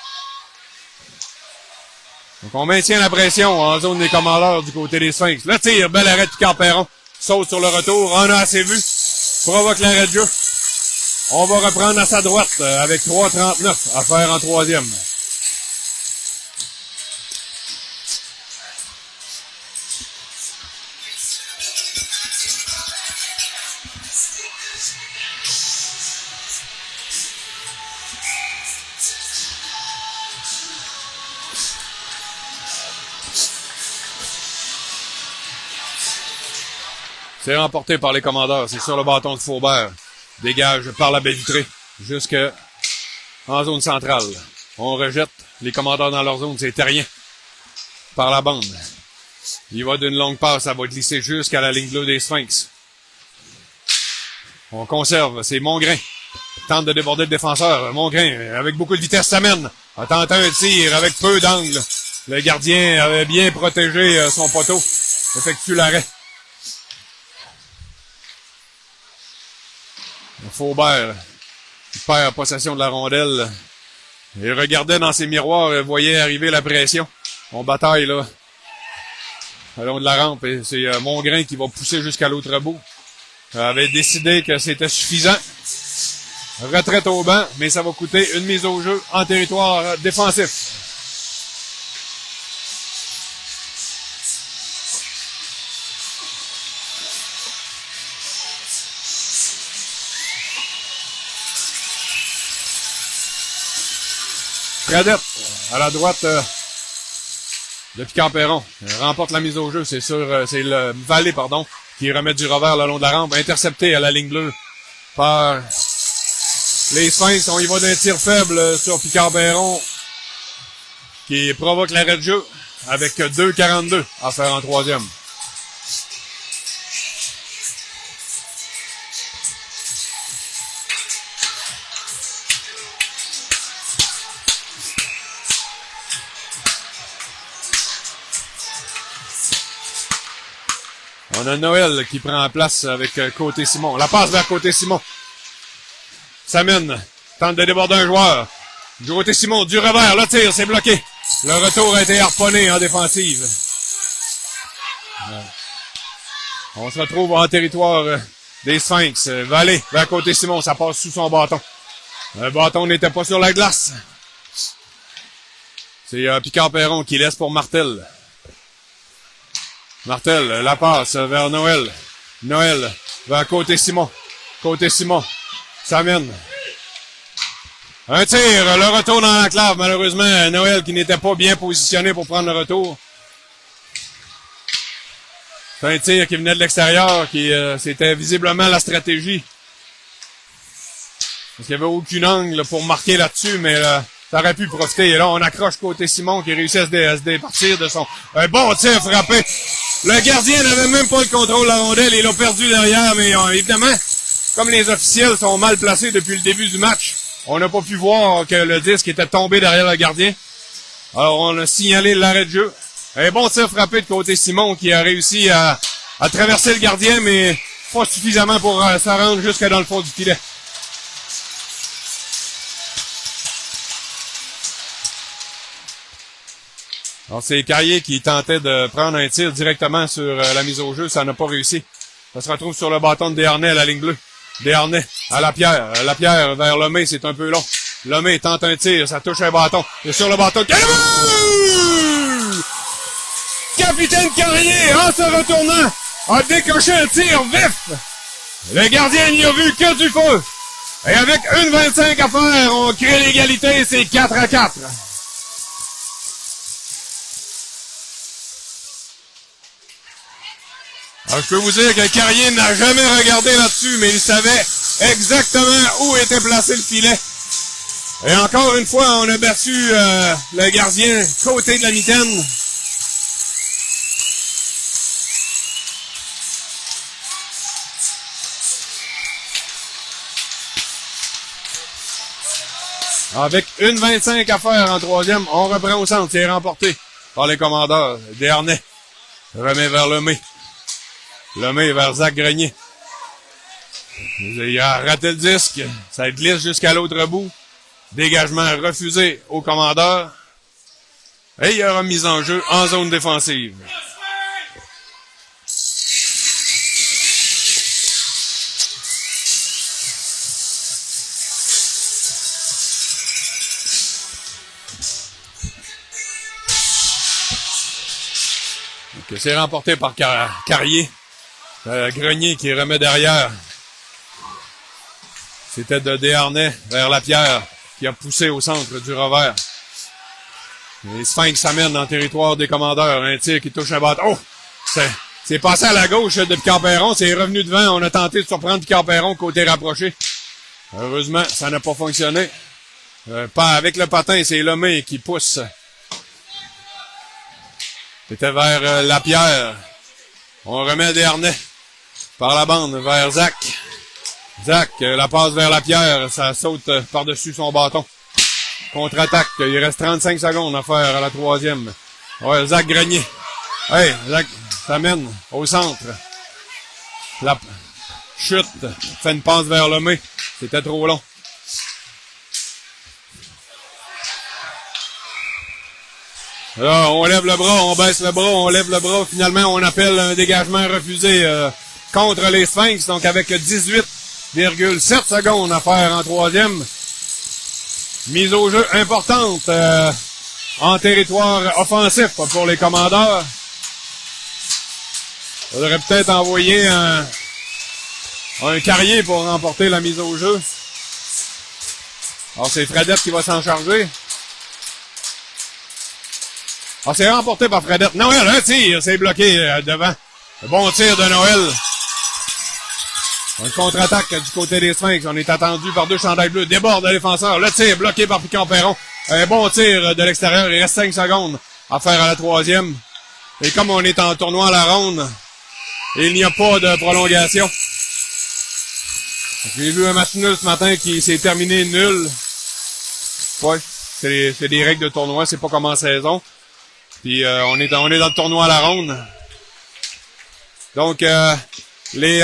Donc on maintient la pression en zone des commandeurs du côté des Sphinx. Le tir, bel arrêt de Picard-Perron. Saute sur le retour, on a assez vu. Provoque l'arrêt de jeu. On va reprendre à sa droite avec 3,39 à faire en troisième. C'est remporté par les commandeurs. C'est sur le bâton de Faubert. Dégage par la baie vitrée jusque en zone centrale. On rejette les commandeurs dans leur zone. C'est Terrien par la bande. Il va d'une longue passe. Ça va glisser jusqu'à la ligne bleue des Sphinx. On conserve. C'est Mongrain. Tente de déborder le défenseur. Mongrain, avec beaucoup de vitesse, s'amène. A tenté un tir avec peu d'angle. Le gardien avait bien protégé son poteau. Effectue l'arrêt. Faubert, il perd possession de la rondelle. Il regardait dans ses miroirs et voyait arriver la pression. On bataille là, à long de la rampe. Et c'est Mongrain qui va pousser jusqu'à l'autre bout. Il avait décidé que c'était suffisant. Retraite au banc, mais ça va coûter une mise au jeu en territoire défensif. Fradette, à la droite de Picard-Perron, remporte la mise au jeu. C'est sûr, c'est le Vallée, qui remet du revers le long de la rampe, intercepté à la ligne bleue par les Sphinx. On y va d'un tir faible sur Picard-Perron qui provoque l'arrêt de jeu avec 2,42 à faire en troisième. On a Noël qui prend place avec Côté-Simon. La passe vers Côté-Simon. S'amène. Tente de déborder un joueur. Côté-Simon, du revers. Le tir, c'est bloqué. Le retour a été harponné en défensive. On se retrouve en territoire des Sphinx. Vallée vers Côté-Simon. Ça passe sous son bâton. Le bâton n'était pas sur la glace. C'est Picard-Perron qui laisse pour Martel. Martel, la passe vers Noël. Noël, vers Côté-Simon. Côté-Simon, s'amène. Un tir, le retour dans l'enclave. Malheureusement, Noël qui n'était pas bien positionné pour prendre le retour. C'est un tir qui venait de l'extérieur, qui c'était visiblement la stratégie. Parce qu'il n'y avait aucun angle pour marquer là-dessus, mais ça aurait pu profiter. Et là, on accroche Côté-Simon qui réussit à se départir de son... Un bon tir frappé. Le gardien n'avait même pas le contrôle de la rondelle. Il l'a perdu derrière, mais évidemment, comme les officiels sont mal placés depuis le début du match, on n'a pas pu voir que le disque était tombé derrière le gardien. Alors, on a signalé l'arrêt de jeu. Un bon tir frappé de Côté-Simon qui a réussi à traverser le gardien, mais pas suffisamment pour se rendre jusque dans le fond du filet. Alors, c'est Carrier qui tentait de prendre un tir directement sur la mise au jeu. Ça n'a pas réussi. Ça se retrouve sur le bâton de Desharnais à la ligne bleue. Desharnais à Lapierre. Lapierre vers Lemay, c'est un peu long. Lemay tente un tir, ça touche un bâton. Et sur le bâton, Capitaine Carrier, en se retournant, a décoché un tir vif. Le gardien n'y a vu que du feu. Et avec 1,25 à faire, on crée l'égalité, c'est 4-4. Alors, je peux vous dire que Carrier n'a jamais regardé là-dessus, mais il savait exactement où était placé le filet. Et encore une fois, on a battu le gardien côté de la mitaine. Avec 1,25 à faire en troisième, on reprend au centre, c'est remporté par les commandeurs. Desharnais remet vers Lemay. Lemay vers Zach Grenier. Il a raté le disque. Ça glisse jusqu'à l'autre bout. Dégagement refusé au commandeur. Et il y a remise en jeu en zone défensive. C'est remporté par Carrier. Grenier qui remet derrière. C'était de Desharnais vers Lapierre qui a poussé au centre du revers. Les Sphinx s'amènent dans le territoire des commandeurs. Un tir qui touche un bâton. Oh! C'est passé à la gauche de Picard-Perron. C'est revenu devant. On a tenté de surprendre Picard-Perron côté rapproché. Heureusement, ça n'a pas fonctionné. Pas avec le patin, c'est Lemay qui pousse. C'était vers Lapierre. On remet Desharnais par la bande vers Zach. Zach, la passe vers Lapierre, ça saute par-dessus son bâton. Contre-attaque, il reste 35 secondes à faire à la troisième. Ouais, Zach Grenier. Hey, Zach s'amène au centre. La chute, fait une passe vers Lemay. C'était trop long. Là, on lève le bras, on baisse le bras, on lève le bras. Finalement, on appelle un dégagement refusé contre les Sphinx. Donc, avec 18,7 secondes à faire en troisième. Mise au jeu importante en territoire offensif pour les commandeurs. Il faudrait peut-être envoyer un Carrier pour remporter la mise au jeu. Alors, c'est Fredette qui va s'en charger. Ah, c'est remporté par Fredette. Noël, un tir, c'est bloqué devant. Un bon tir de Noël. Un contre-attaque du côté des Sphinx. On est attendu par deux chandails bleus. Déborde le défenseur. Le tir bloqué par Picard-Perron. Un bon tir de l'extérieur. Il reste 5 secondes à faire à la troisième. Et comme on est en tournoi à la ronde, il n'y a pas de prolongation. J'ai vu un match nul ce matin qui s'est terminé nul. Ouais, c'est des règles de tournoi. C'est pas comme en saison. Puis on est dans le tournoi à la ronde. Donc les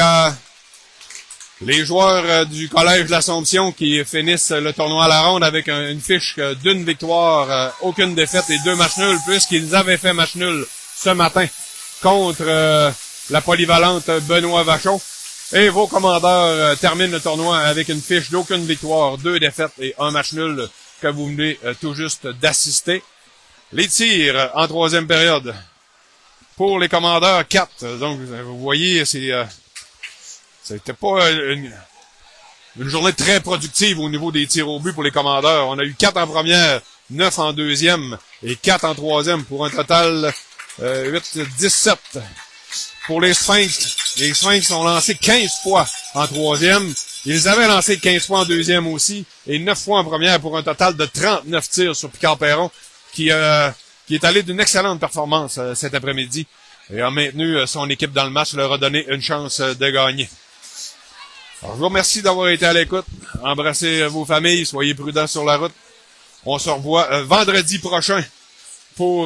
joueurs du Collège de l'Assomption qui finissent le tournoi à la ronde avec une fiche d'une victoire, aucune défaite et 2 matchs nuls, puisqu'ils avaient fait match nul ce matin contre la polyvalente Benoît Vachon. Et vos commandeurs terminent le tournoi avec une fiche d'aucune victoire, 2 défaites et 1 match nul que vous venez tout juste d'assister. Les tirs en troisième période. Pour les commandeurs, 4. Donc, vous voyez, c'était pas une journée très productive au niveau des tirs au but pour les commandeurs. On a eu 4 en première, 9 en deuxième et 4 en troisième pour un total 17. Pour les Sphinx ont lancé 15 fois en troisième. Ils avaient lancé 15 fois en deuxième aussi et 9 fois en première pour un total de 39 tirs sur Picard-Perron qui est allé d'une excellente performance cet après-midi et a maintenu son équipe dans le match, leur a donné une chance de gagner. Alors, je vous remercie d'avoir été à l'écoute. Embrassez vos familles, soyez prudents sur la route. On se revoit vendredi prochain pour